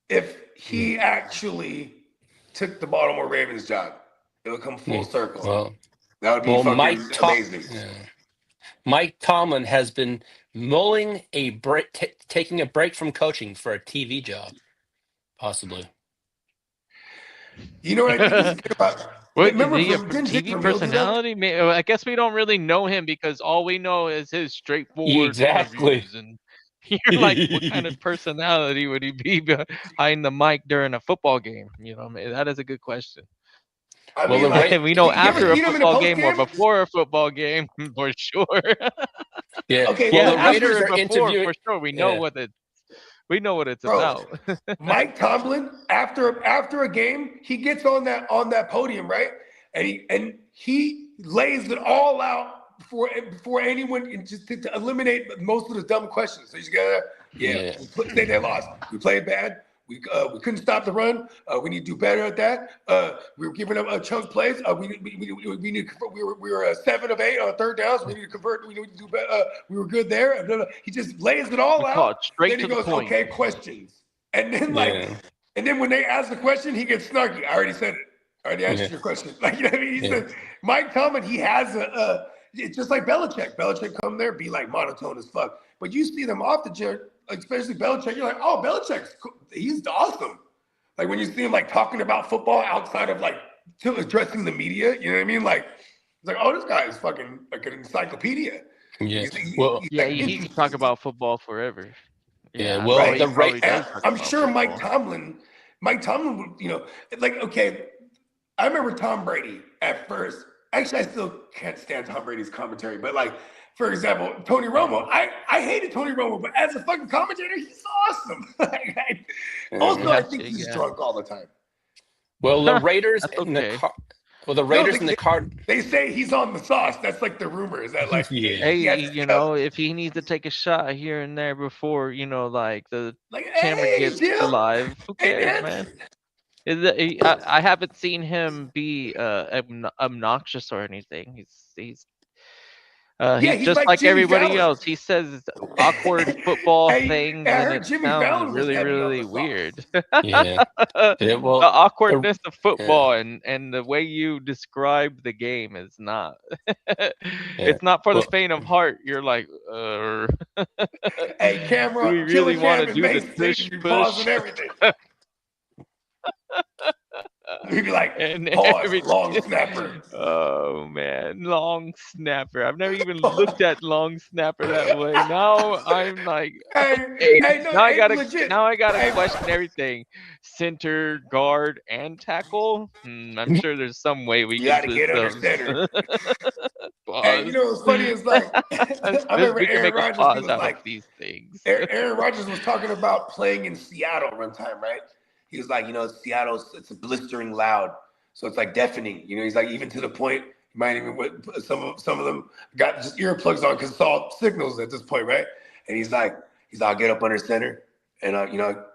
if he actually took the Baltimore Ravens job. It would come full circle. Well, that would be amazing. Mike Tomlin has been mulling a break, taking a break from coaching for a TV job, possibly. You know what I think he's good about? What, Remember, is he a didn't Dick TV Vermeil do that? personality? I guess we don't really know him because all we know is his straightforward Exactly. interviews. And you're like, what kind of personality would he be behind the mic during a football game? You know, that is a good question. I Well, mean, like, And we know you ever after a seen him in a football post game or game? before a football game for sure. Yeah. Okay, Well, Yeah, the after Raiders and are before interviewing. for sure. We know what it's Bro, about. Mike Tomlin, after a game, he gets on that podium, right? And he lays it all out for anyone just to eliminate most of the dumb questions. So he's got Yeah. say they lost. We played bad. We couldn't stop the run. We need to do better at that. We were giving up chunk plays. We need we were 7 of 8 on third downs. We need to convert. We need to do better. We were good there. He just lays it all We call out. it straight Then he to the goes, point. okay, questions. And then Yeah. and then when they ask the question, he gets snarky. I already said it. I already answered your question. Like, you know what I mean? He said, Mike Tomlin, he has it's just like Belichick. Belichick come there, be like monotone as fuck. But you see them off the gym, especially Belichick, you're like, oh, Belichick's cool. He's awesome. Like when you see him like talking about football outside of like addressing the media, you know what I mean? Like, it's like, oh, this guy is fucking like an encyclopedia. Yeah. He's Well, Yeah, like, he can talk about football forever. Yeah, I'm well, sure he the probably And does talk I'm about sure Mike football. Tomlin would, like, okay, I remember Tom Brady at first. Actually, I still can't stand Tom Brady's commentary, but like, for example, Tony Romo. I hated Tony Romo, but as a fucking commentator, he's awesome. Also, I think he's drunk all the time. well, the Raiders That's and the okay. the Raiders and the Card. They say he's on the sauce. That's like the rumor. Is that like, Yeah. Hey, he has you know, if he needs to take a shot here and there before, like the like, camera hey, gets Jim, live, who hey, cares, man? I haven't seen him be obnoxious or anything. Yeah, He's he's just like like Jimmy everybody Fallon. else. He says awkward football Hey, things, I and heard it Jimmy sounds Fallon was really, heavy on really the weird. sauce. Yeah. The Well, awkwardness of yeah. football and the way you describe the game is not. Yeah. It's not for the Well, faint of heart. You're like, Hey, do we camera, really Killer want to Cam and do the Mace tush Station be push? pausing everything. He'd be like, And pause, every long snapper. oh man, long snapper. I've never even looked at long snapper that way. Now I'm like, Hey, hey, no, now I hey, gotta legit. now I gotta Hey, question everything. Center, guard, and tackle. I'm sure there's some way we you can got to twist get under those. center. Hey, you Pause. know what's funny is like, I remember We can Aaron make a Rodgers. He pause was out of like, these things. Aaron Rodgers was talking about playing in Seattle one time, right? He was like, Seattle's it's blistering loud, so it's like deafening. He's like, even to the point you might even some of them got just earplugs on because it's all signals at this point, right? And he's like, I'll get up under center and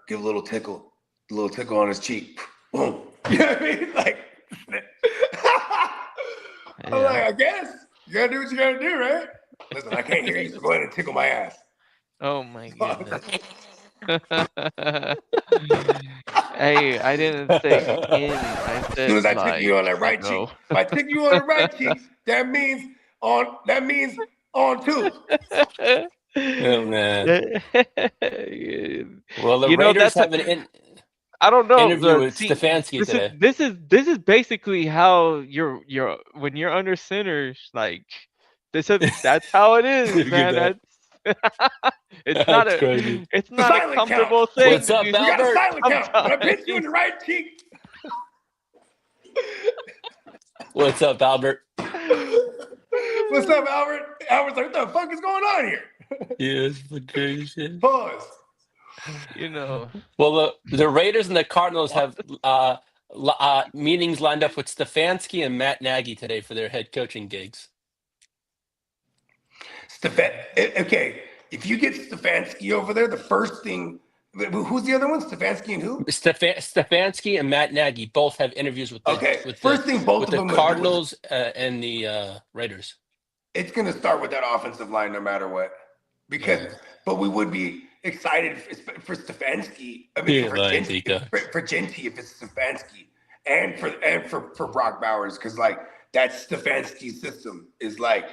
give a little tickle on his cheek, boom. You know what I mean? Like, I'm like, I guess you gotta do what you gotta do, right? Listen, I can't hear you, so go ahead and tickle my ass. Oh my goodness. Hey, I didn't say in. I As said soon as I tickle like, you on that right cheek, if I tickle you on the right cheek, that means on two. oh man. Well, the You know, Raiders that's a, have an I don't know. interview with See, Stefanski today. this is basically how you're when you're under center, like that's how it is, Look at man. that. It's That's crazy. it's not a Silent count. comfortable thing What's to up, do We got a Albert? silent count. When I pinch you in sometimes. the right cheek. What's up, Albert? What's up, Albert? Albert's like, what the fuck is going on here? Yeah, it's the crazy shit. Pause. Well, the Raiders and the Cardinals have meetings lined up with Stefanski and Matt Nagy today for their head coaching gigs. Okay, if you get Stefanski over there, the first thing. Who's the other one? Stefanski and who? Stefanski and Matt Nagy both have interviews with the Cardinals and the Raiders. It's going to start with that offensive line no matter what. But we would be excited for Stefanski. I mean, for Genty if it's Stefanski, and for Brock Bowers, because like that Stefanski system is like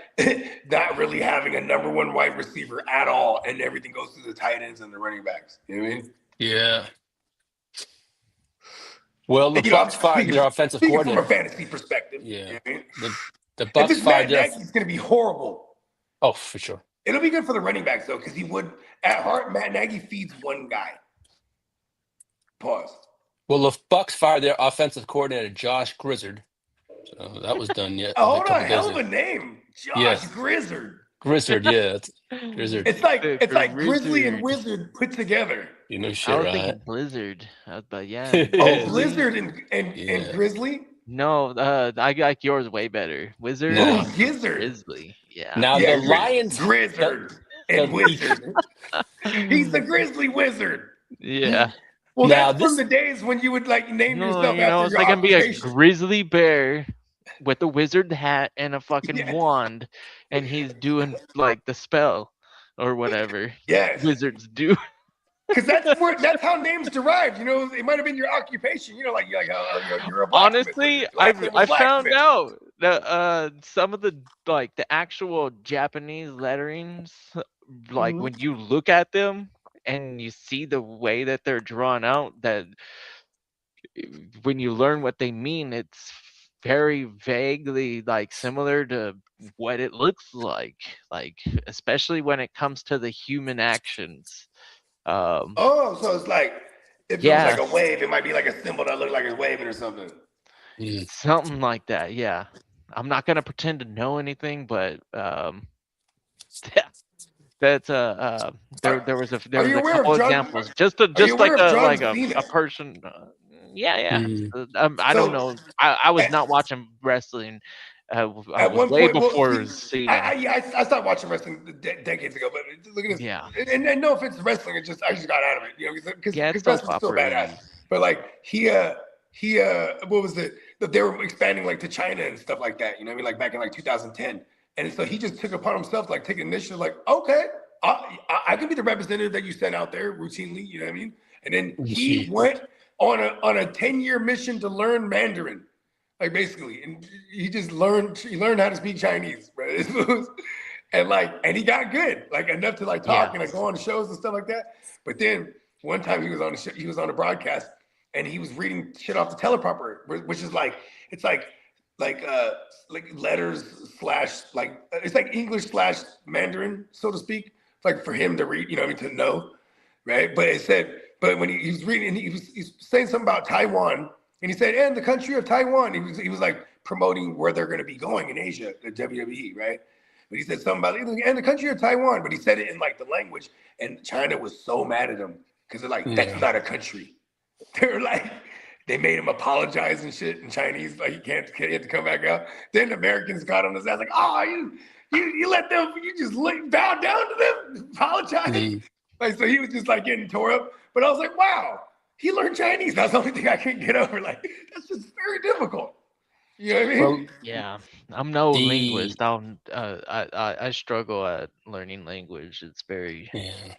not really having a number one wide receiver at all, and everything goes through the tight ends and the running backs. You know what I mean? Yeah. Well, the Bucks fired their offensive speaking from a coordinator. fantasy perspective. Yeah. You know what I mean? The If Bucks it's fired Matt their. Nagy, it's going to be horrible. Oh, for sure. It'll be good for the running backs, though, because he would, at heart, Matt Nagy feeds one guy. Pause. Well, the Bucks fired their offensive coordinator, Josh Grizzard. So that was done yet. Oh, a hold couple on, days hell of ago. a name. Josh Yes. Grizzard. Grizzard, yeah. It's Grizzard. It's like Grizzly and Grizzard. Wizard put together. You know I shit, was right? thinking Blizzard, but yeah. Oh, Blizzard and Yeah. Grizzly? No, I like yours way better. Wizard No. and Gizzard. Grizzly. Yeah. Now Yeah, the Lions. Grizzard and Wizard. He's the Grizzly Wizard. Yeah. Well, Now that's from this- the days when you would like name No, yourself you know, after it's your like gonna be a occupation. grizzly bear with a wizard hat and a fucking Yes. wand, and he's doing like the spell or whatever Yes, wizards do. because that's how names derived. You know, it might have been your occupation. You know, like you're a blacksmith. Honestly, Your last name was I found blacksmith. out that some of the actual Japanese letterings, like when you look at them and you see the way that they're drawn out, that when you learn what they mean, it's very vaguely like similar to what it looks like especially when it comes to the human actions. Oh, so it's like if Yeah. it was like a wave, it might be like a symbol that looked like it's waving or something. Something like that, yeah. I'm not gonna pretend to know anything, but yeah, that's there was a you aware couple of John- examples, just you like aware of a John Cena? person. Yeah. Mm. I don't So- know. I was not watching wrestling. I was At one way point, well, before see, seeing. I stopped watching wrestling decades ago, but look at this. Yeah. And no offense to wrestling, I just got out of it, you know, because Yeah, it's soap wrestling's still opera. badass. But like he what was it? That they were expanding like to China and stuff like that. You know what I mean? Like back in like 2010, and so he just took upon himself like take initiative, like okay, I can be the representative that you send out there routinely. You know what I mean? And then he went on a 10-year mission to learn Mandarin. Like basically, and he learned how to speak Chinese, right? and he got good, like enough to like talk and like go on shows and stuff like that. But then one time he was on a broadcast and he was reading shit off the teleprompter, which is like it's like letters / like it's like English / Mandarin, so to speak, like for him to read, you know what I mean, to know, right? But it said, but when he was reading, he's saying something about Taiwan. And he said, and the country of Taiwan. He was like promoting where they're going to be going in Asia, the WWE, right? But he said something about and the country of Taiwan. But he said it in like the language, and China was so mad at him because they're like, that's not a country. They're like, they made him apologize and shit in Chinese, like he had to come back out. Then the Americans got on his ass like, oh, you let them, you just bow down to them, apologize. Like so, he was just like getting tore up. But I was like, wow. He learned Chinese. That's the only thing I can't get over. Like, that's just very difficult. You know what I mean? Well, Yeah, I'm no linguist. I struggle at learning language. It's very. Yeah.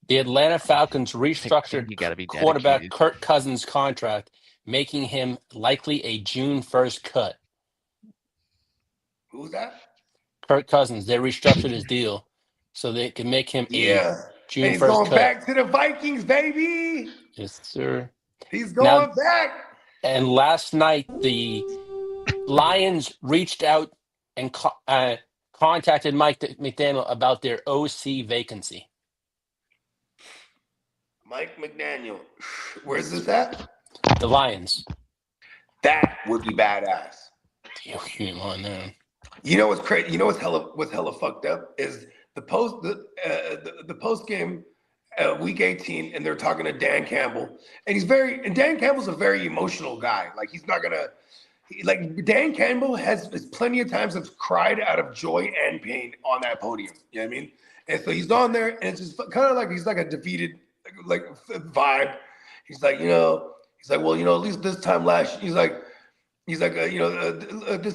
The Atlanta Falcons restructured You gotta be quarterback dedicated. Kirk Cousins' contract, making him likely a June 1st cut. Who's that? Kirk Cousins, they restructured his deal so they can make him a June And he's 1st going cut. back to the Vikings, baby. Yes, sir. He's going back. And last night, the Lions reached out and contacted Mike McDaniel about their OC vacancy. Mike McDaniel. Where's this at? The Lions. That would be badass. Come on now. You know what's crazy? You know what's hella fucked up is the post game week 18, and they're talking to Dan Campbell, and Dan Campbell's a very emotional guy. Like he's not gonna Dan Campbell has plenty of times have cried out of joy and pain on that podium. You know what I mean? And so he's on there, and it's just kind of like he's like a defeated like vibe. He's like, well, at least this time last, this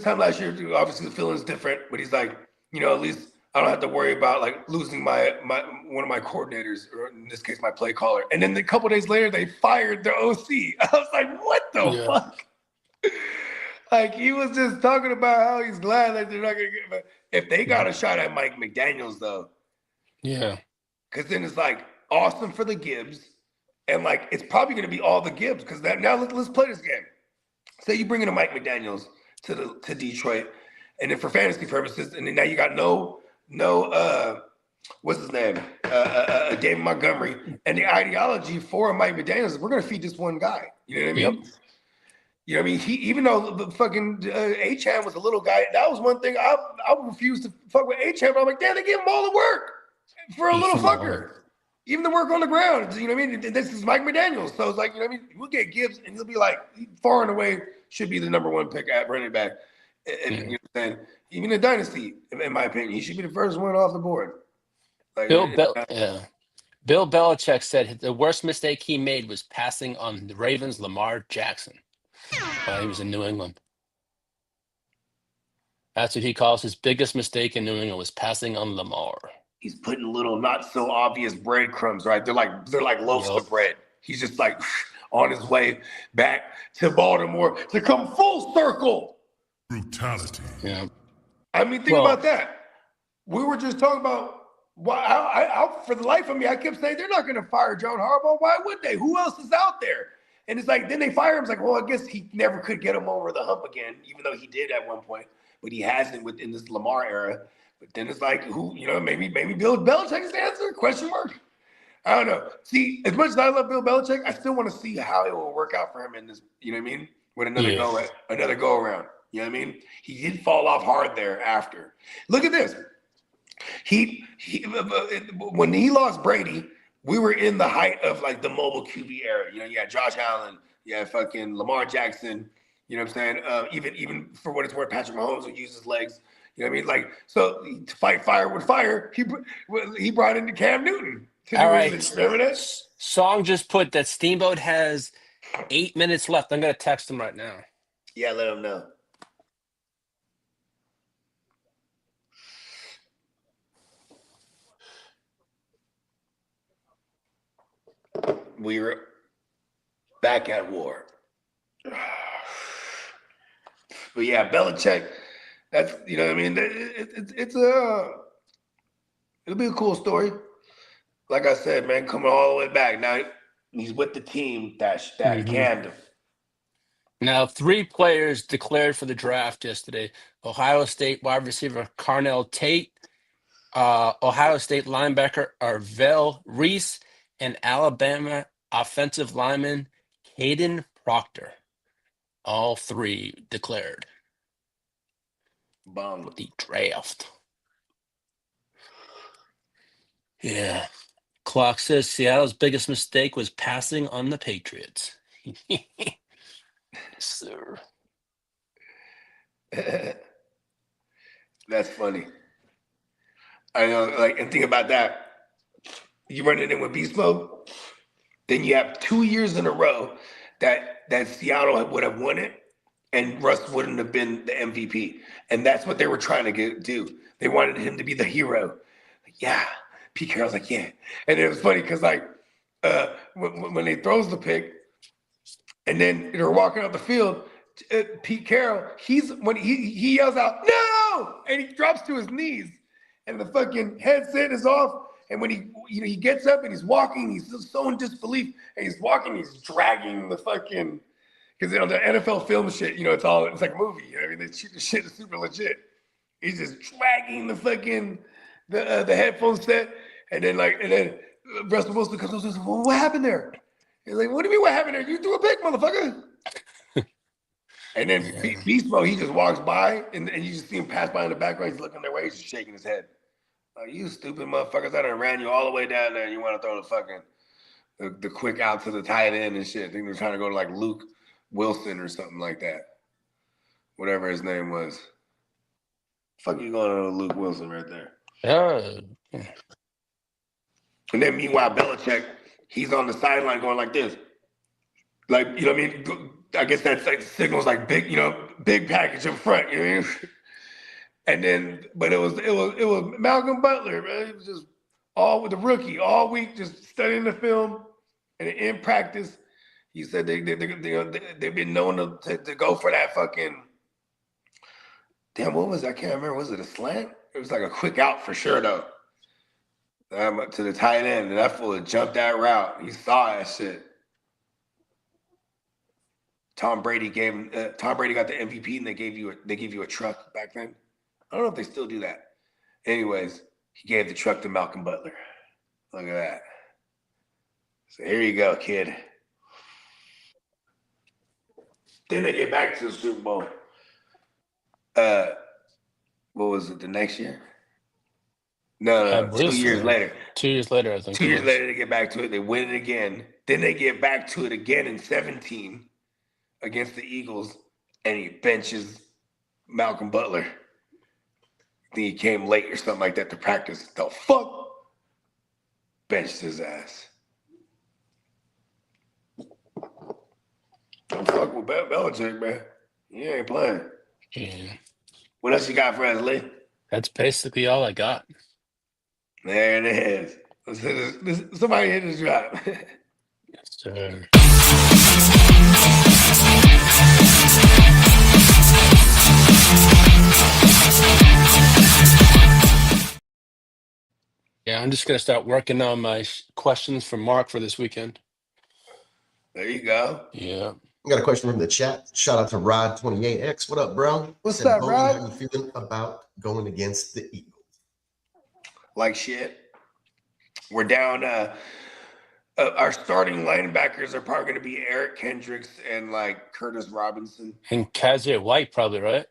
time last year, obviously the feeling is different, but he's like, at least I don't have to worry about like losing my one of my coordinators, or in this case, my play caller. And then a couple days later, they fired the OC. I was like, what the fuck? Like he was just talking about how he's glad that they're not gonna get. But if they got a shot at Mike McDaniels, though, yeah, because then it's like awesome for the Gibbs, And like, it's probably going to be all the Gibbs because now let's play this game. Say you bring in a Mike McDaniels to Detroit, and then for fantasy purposes, and then now you got no what's his name, David Montgomery, and the ideology for Mike McDaniels is we're going to feed this one guy. You know what I mean? Yep. You know what I mean? He, even though the fucking Achane was a little guy, that was one thing I refused to fuck with Achane. But I'm like, damn, they give him all the work for a little fucker. Even the work on the ground. You know what I mean? This is Mike McDaniels. So it's like, you know what I mean? We'll get Gibbs, and he'll be like, far and away, should be the number one pick at running back. And, you know what I'm saying? Even in Dynasty, in my opinion, he should be the first one off the board. Like, Bill Belichick said the worst mistake he made was passing on the Ravens' Lamar Jackson while he was in New England. That's what he calls his biggest mistake in New England was passing on Lamar. He's putting little not so obvious breadcrumbs, right? They're like loaves of bread. He's just like on his way back to Baltimore to come full circle. Brutality. Yeah. I mean, think about that. We were just talking about why for the life of me, I kept saying they're not going to fire John Harbaugh. Why would they? Who else is out there? And it's like, then they fire him. It's like, well, I guess he never could get him over the hump again, even though he did at one point, but he hasn't within this Lamar era. But then it's like, who, you know, maybe Bill Belichick's the answer? Question mark. I don't know. See, as much as I love Bill Belichick, I still want to see how it will work out for him in this, you know what I mean? With another go around. You know what I mean? He did fall off hard there after. Look at this. He when he lost Brady, we were in the height of like the mobile QB era. You know, you had Josh Allen, you had fucking Lamar Jackson. You know what I'm saying? Even for what it's worth, Patrick Mahomes would use his legs. You know what I mean? Like, so to fight fire with fire, he brought in Cam Newton. All right. Remember that? Song just put that Steamboat has 8 minutes left. I'm going to text him right now. Yeah, let him know. We were back at war. But yeah, Belichick, that's, you know what I mean? It'll be a cool story. Like I said, man, coming all the way back. Now he's with the team that canned him. Now, 3 players declared for the draft yesterday. Ohio State wide receiver Carnell Tate, Ohio State linebacker Arvell Reese, and Alabama offensive lineman Caden Proctor. All 3 declared. Bum. The draft. Yeah. Clock says Seattle's biggest mistake was passing on the Patriots. Sir. That's funny. I know, like, and think about that. You run it in with beast mode, then you have 2 years in a row that Seattle would have won it, and Russ wouldn't have been the MVP. And that's what they were trying to do. They wanted him to be the hero. Like, yeah. Pete Carroll's like, yeah. And it was funny because, like, when he throws the pick, and then they're walking out the field, Pete Carroll, when he yells out, no! And he drops to his knees, and the fucking headset is off. And when he gets up and he's walking, he's so in disbelief, and he's walking, he's dragging the fucking, because, you know, the NFL film shit, you know, it's like a movie. You know what I mean? They shoot the shit is super legit. He's just dragging the fucking the headphone set, and then Russell Wilson comes up and says, well, what happened there? He's like, what do you mean what happened there? You threw a pick, motherfucker. And then Beast Mode, he just walks by, and you just see him pass by in the background. He's looking their way, he's just shaking his head. Like, you stupid motherfuckers, I done ran you all the way down there, and you want to throw the fucking the quick out to the tight end and shit. I think they're trying to go to like Luke Wilson or something like that. Whatever his name was. Fuck you going on to Luke Wilson right there. Yeah. And then meanwhile, Belichick, he's on the sideline going like this. Like, you know what I mean? I guess that's like signals like big, you know, big package up front, you know what I mean? And then, but it was Malcolm Butler, man. It was just all with the rookie all week, just studying the film. And in practice, he said they've been known to go for that fucking, damn, what was it? I can't remember. Was it a slant? It was like a quick out for sure, though. To the tight end, and that fool had jumped that route. He saw that shit. Tom Brady got the MVP, and they gave you a truck back then. I don't know if they still do that. Anyways, he gave the truck to Malcolm Butler. Look at that. So here you go, kid. Then they get back to the Super Bowl. What was it? The next year? No, 2 years later. 2 years later, I think. 2 years later, they get back to it. They win it again. Then they get back to it again in 2017 against the Eagles, and he benches Malcolm Butler. I think he came late or something like that to practice. The fuck? Benched his ass. Don't fuck with Belichick, man. He ain't playing. Yeah. What else you got for us, Lee? That's basically all I got. There it is. Somebody hit his drop. Yes, sir. Yeah, I'm just going to start working on my questions for Mark for this weekend. There you go. Yeah. We got a question from the chat. Shout out to Rod28X. What up, bro? What's up, Rod? How you feeling about going against the Eagles? Like shit. We're down. Our starting linebackers are probably going to be Eric Kendricks and like Curtis Robinson. And Kaiser White, probably, right?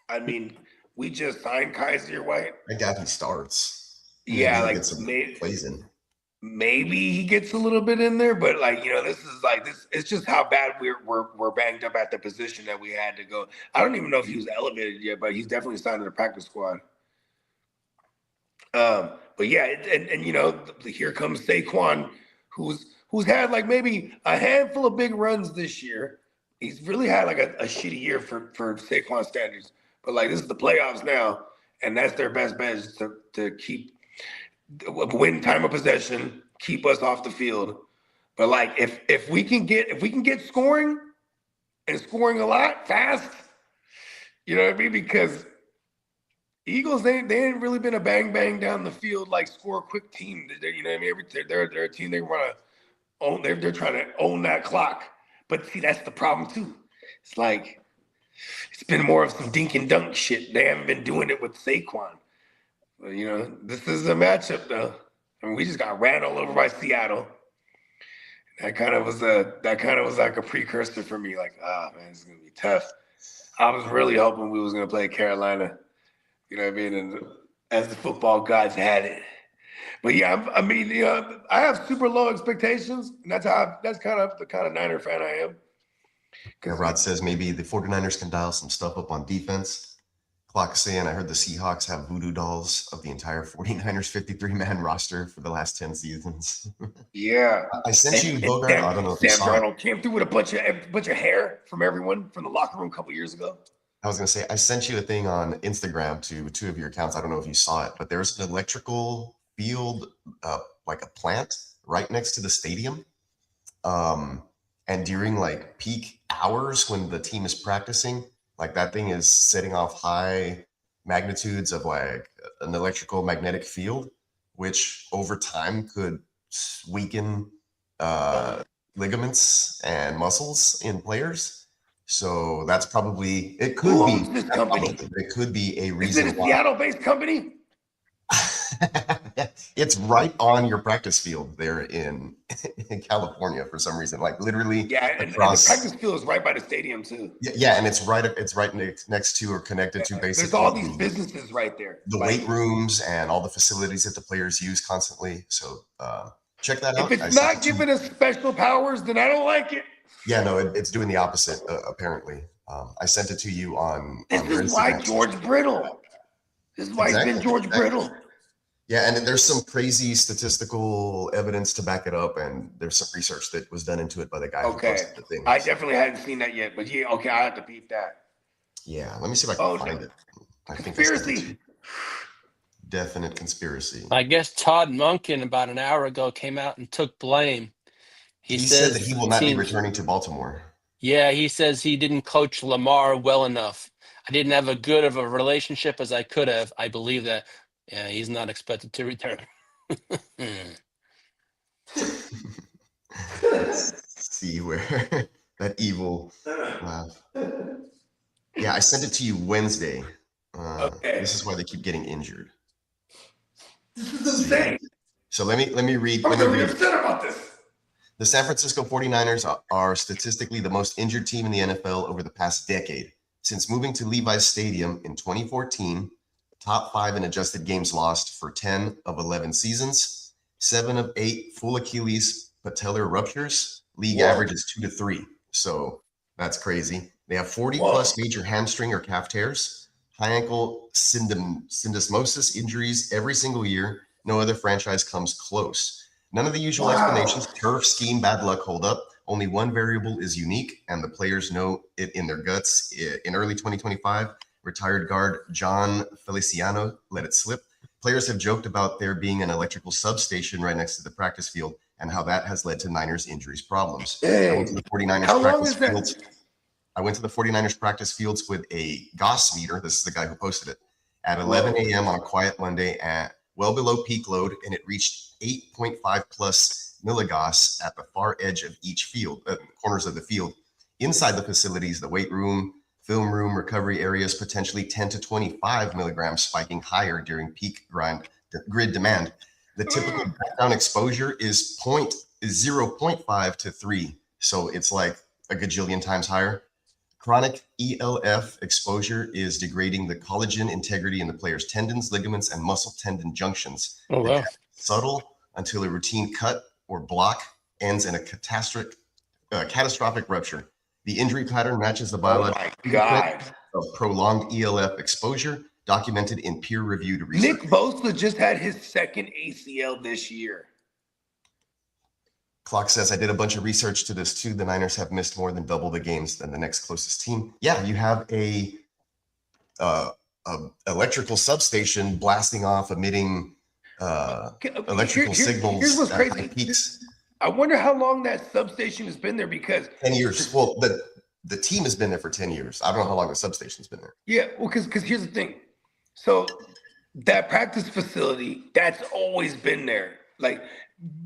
I mean, we just signed Kaiser White. I doubt he starts. Yeah, maybe like get some plays in. Maybe he gets a little bit in there, but like, you know, this is like this. It's just how bad we're banged up at the position that we had to go. I don't even know if he was elevated yet, but he's definitely signed to the practice squad. But yeah, and you know, here comes Saquon, who's had like maybe a handful of big runs this year. He's really had like a shitty year for Saquon standards. But like this is the playoffs now, and that's their best bet is to keep win time of possession, keep us off the field. But like if we can get scoring and scoring a lot fast, you know what I mean? Because Eagles, they ain't really been a bang down the field like score quick team. You know what I mean? They're a team they want to own. They're trying to own that clock. But see, that's the problem too. It's like it's been more of some dink and dunk shit. They haven't been doing it with Saquon. But, you know, this is a matchup though. I mean, we just got ran all over by Seattle. That kind of was like a precursor for me. Like, man, it's gonna be tough. I was really hoping we was gonna play Carolina. You know what I mean? And as the football gods had it. But yeah, I mean, you know, I have super low expectations, and that's kind of the kind of Niner fan I am. Yeah, Rod says maybe the 49ers can dial some stuff up on defense. Clock saying I heard the Seahawks have voodoo dolls of the entire 49ers 53-man roster for the last 10 seasons. Yeah. I sent you Bogart. I don't know if you saw Darnold came through with a bunch of hair from everyone from the locker room a couple years ago. I was going to say, I sent you a thing on Instagram to 2 of your accounts. I don't know if you saw it, but there's an electrical field, like a plant right next to the stadium. And during like peak hours when the team is practicing, like that thing is setting off high magnitudes of like an electrical magnetic field, which over time could weaken ligaments and muscles in players. So that's probably, it could be this company. It could be a reason. Is it a Seattle-based company? It's right on your practice field there in California for some reason, like literally. Yeah, and the practice field is right by the stadium too. Yeah, and it's right next to or connected to basically. There's all these businesses right there. The weight rooms and all the facilities that the players use constantly. So check that out. If it's not giving us special powers, then I don't like it. Yeah, no, it's doing the opposite apparently. I sent it to you on. This is why George Brittle. This is why he's been George Brittle. Yeah, and there's some crazy statistical evidence to back it up, and there's some research that was done into it by the guy who posted the thing. I definitely hadn't seen that yet, but yeah, okay, I have to peep that. Yeah, let me see if I can find it. I think conspiracy. Definite conspiracy. I guess Todd Monken about an hour ago came out and took blame. He said that he will not be returning to Baltimore. Yeah, he says he didn't coach Lamar well enough. I didn't have a good of a relationship as I could have. I believe that. Yeah, he's not expected to return. Let's see where that evil laugh. Yeah, I sent it to you Wednesday. Okay. This is why they keep getting injured. This is insane. So let me read. I'm Let me really read. upset about this. The San Francisco 49ers are statistically the most injured team in the NFL over the past decade. Since moving to Levi's Stadium in 2014, top 5 in adjusted games lost for 10 of 11 seasons, 7 of 8 full Achilles patellar ruptures. League average is 2 to 3. So that's crazy. They have 40 plus major hamstring or calf tears, high ankle syndesmosis injuries every single year. No other franchise comes close. None of the usual explanations, turf, scheme, bad luck, hold up. Only one variable is unique, and the players know it in their guts. In early 2025, retired guard John Feliciano let it slip. Players have joked about there being an electrical substation right next to the practice field and how that has led to Niners injuries problems. I went to the 49ers practice fields. I went to the 49ers practice fields with a Gauss meter. This is the guy who posted it at 11 a.m. on a quiet Monday at well below peak load, and it reached 8.5 plus milligauss at the far edge of each field, corners of the field. Inside the facilities, the weight room, film room, recovery areas, potentially 10 to 25 milligrams, spiking higher during peak grid demand. The typical background exposure is 0.5 to 3, so it's like a gajillion times higher. Chronic ELF exposure is degrading the collagen integrity in the player's tendons, ligaments, and muscle tendon junctions. Oh, wow. Subtle until a routine cut or block ends in a catastrophic rupture. The injury pattern matches the biological of prolonged ELF exposure, documented in peer-reviewed research. Nick Bosa just had his second ACL this year. Clock says, I did a bunch of research to this too. The Niners have missed more than double the games than the next closest team. Yeah, you have a electrical substation blasting off, emitting electrical signals. Here's what's at crazy. high peaks. I wonder how long that substation has been there, because 10 years. Well, the team has been there for 10 years. I don't know how long the substation's been there. Yeah, well, because here's the thing. So that practice facility, that's always been there. Like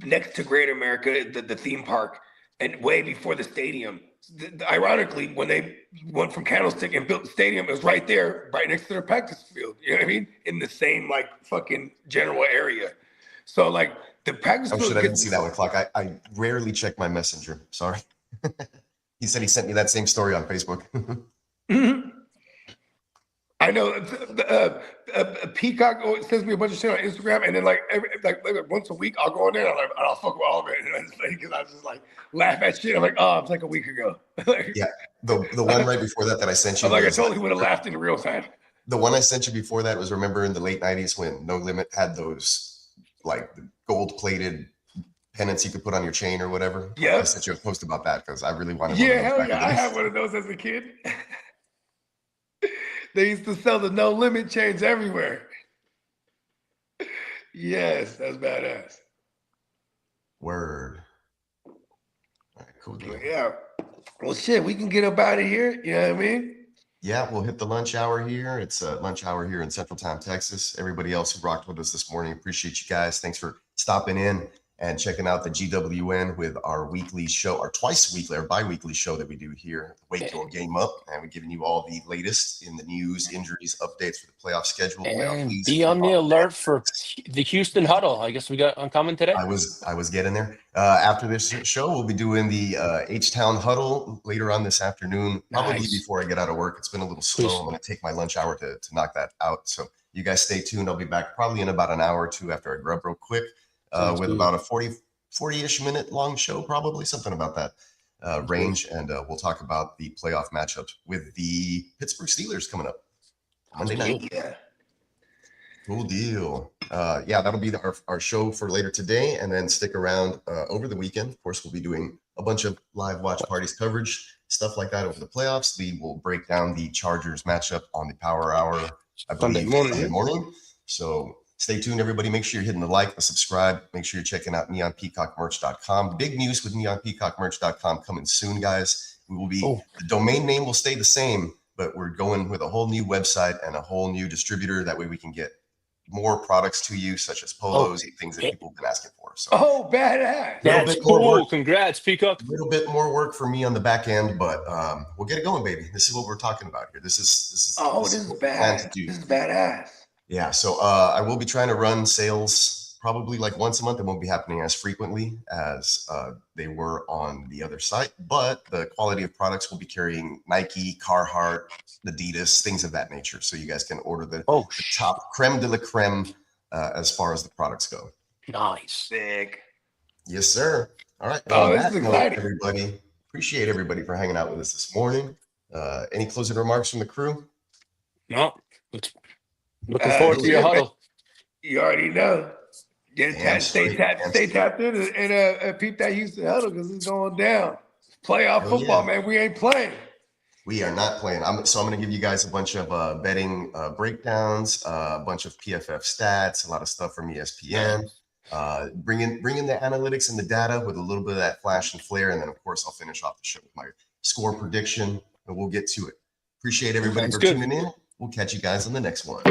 next to Great America, the theme park, and way before the stadium. Ironically, when they went from Candlestick and built the stadium, it was right there, right next to their practice field. You know what I mean? In the same like fucking general area. So like the practice field. Oh shit, I didn't see that one, Clock. I rarely check my messenger. Sorry. He said he sent me that same story on Facebook. Mm-hmm. I know. Peacock sends me a bunch of shit on Instagram, and then like once a week, I'll go in there and I'll fuck with all of it, because I just like laugh at shit. I'm like, oh, it's like a week ago. Yeah, the one right before that I sent you. I'm like, I totally would have laughed in real time. The one I sent you before that was, remember in the late 90s when No Limit had those like gold-plated pennants you could put on your chain or whatever? Yeah. I sent you a post about that because I really wanted one. Yeah, hell yeah. I had one of those as a kid. They used to sell the No Limit chains everywhere. Yes, that's badass. Word. All right, cool deal. Yeah. Well, shit, we can get up out of here. You know what I mean? Yeah, we'll hit the lunch hour here. It's a lunch hour here in Central Time, Texas. Everybody else who rocked with us this morning, appreciate you guys. Thanks for stopping in and checking out the GWN with our weekly show, our twice weekly, our bi-weekly show that we do here. Wait till game up, and we're giving you all the latest in the news, injuries, updates for the playoff schedule. And be on the alert for the Houston Huddle. I guess we got uncommon today. I was getting there. After this show, we'll be doing the H-Town Huddle later on this afternoon, probably before I get out of work. It's been a little slow. I'm going to take my lunch hour to knock that out. So you guys stay tuned. I'll be back probably in about an hour or two after I grub real quick. With about a 40-ish minute long show, probably something about that range. And we'll talk about the playoff matchups with the Pittsburgh Steelers coming up Monday night. Yeah. Cool deal. Yeah, that'll be our show for later today. And then stick around over the weekend. Of course, we'll be doing a bunch of live watch parties coverage, stuff like that over the playoffs. We will break down the Chargers matchup on the Power Hour, I believe, Sunday morning. So stay tuned, everybody. Make sure you're hitting the like, the subscribe. Make sure you're checking out neonpeacockmerch.com. Big news with neonpeacockmerch.com coming soon, guys. We will be, the domain name will stay the same, but we're going with a whole new website and a whole new distributor. That way we can get more products to you, such as polos, things that people have been asking for. So Oh, badass. That's cool. Congrats, Peacock. A little bit more work for me on the back end, but we'll get it going, baby. This is what we're talking about here. This is what we plan to do. This is badass. Yeah, so I will be trying to run sales probably like once a month. It won't be happening as frequently as they were on the other site, but the quality of products will be carrying Nike, Carhartt, Adidas, things of that nature. So you guys can order the top creme de la creme as far as the products go. Nice. Sick. Yes, sir. All right. Oh, this is exciting. Everybody. Appreciate everybody for hanging out with us this morning. Any closing remarks from the crew? No. Looking forward to your huddle. You already know. Stay tapped in and peep that Houston huddle because it's going down. Playoff football, man. We ain't playing. We are not playing. I'm going to give you guys a bunch of betting breakdowns, a bunch of PFF stats, a lot of stuff from ESPN. Bring in the analytics and the data with a little bit of that flash and flare, and then of course I'll finish off the show with my score prediction, and we'll get to it. Appreciate everybody for tuning in. We'll catch you guys on the next one.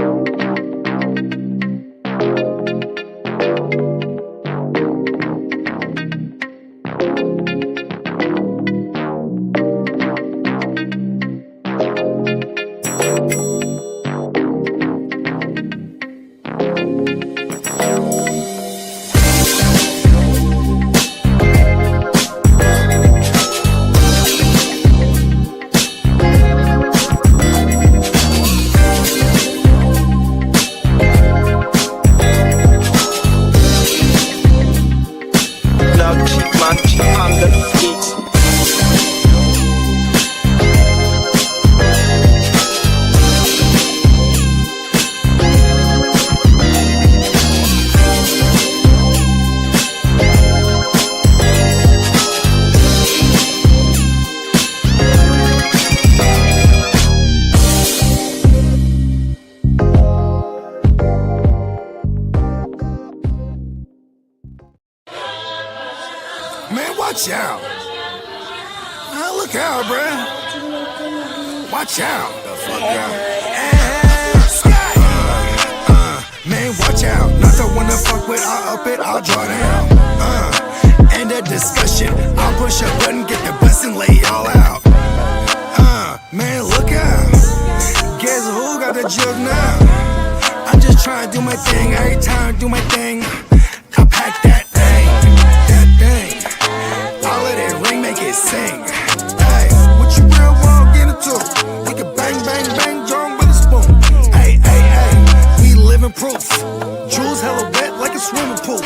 Watch out. Look out, bruh. Watch out. The fuck out. Man, watch out. Not the one to fuck with. I'll up it, I'll draw down. End of discussion. I'll push a button, get the bus and lay y'all out. Man, look out. Guess who got the jug now? I'm just trying to do my thing. Every time I do my thing, I pack that thing. That thing. All of that ring make it sing. Hey, what you real want get into? We can bang, bang, bang, John with a spoon. Hey, hey, hey, we living proof. Jewels hella wet like a swimming pool.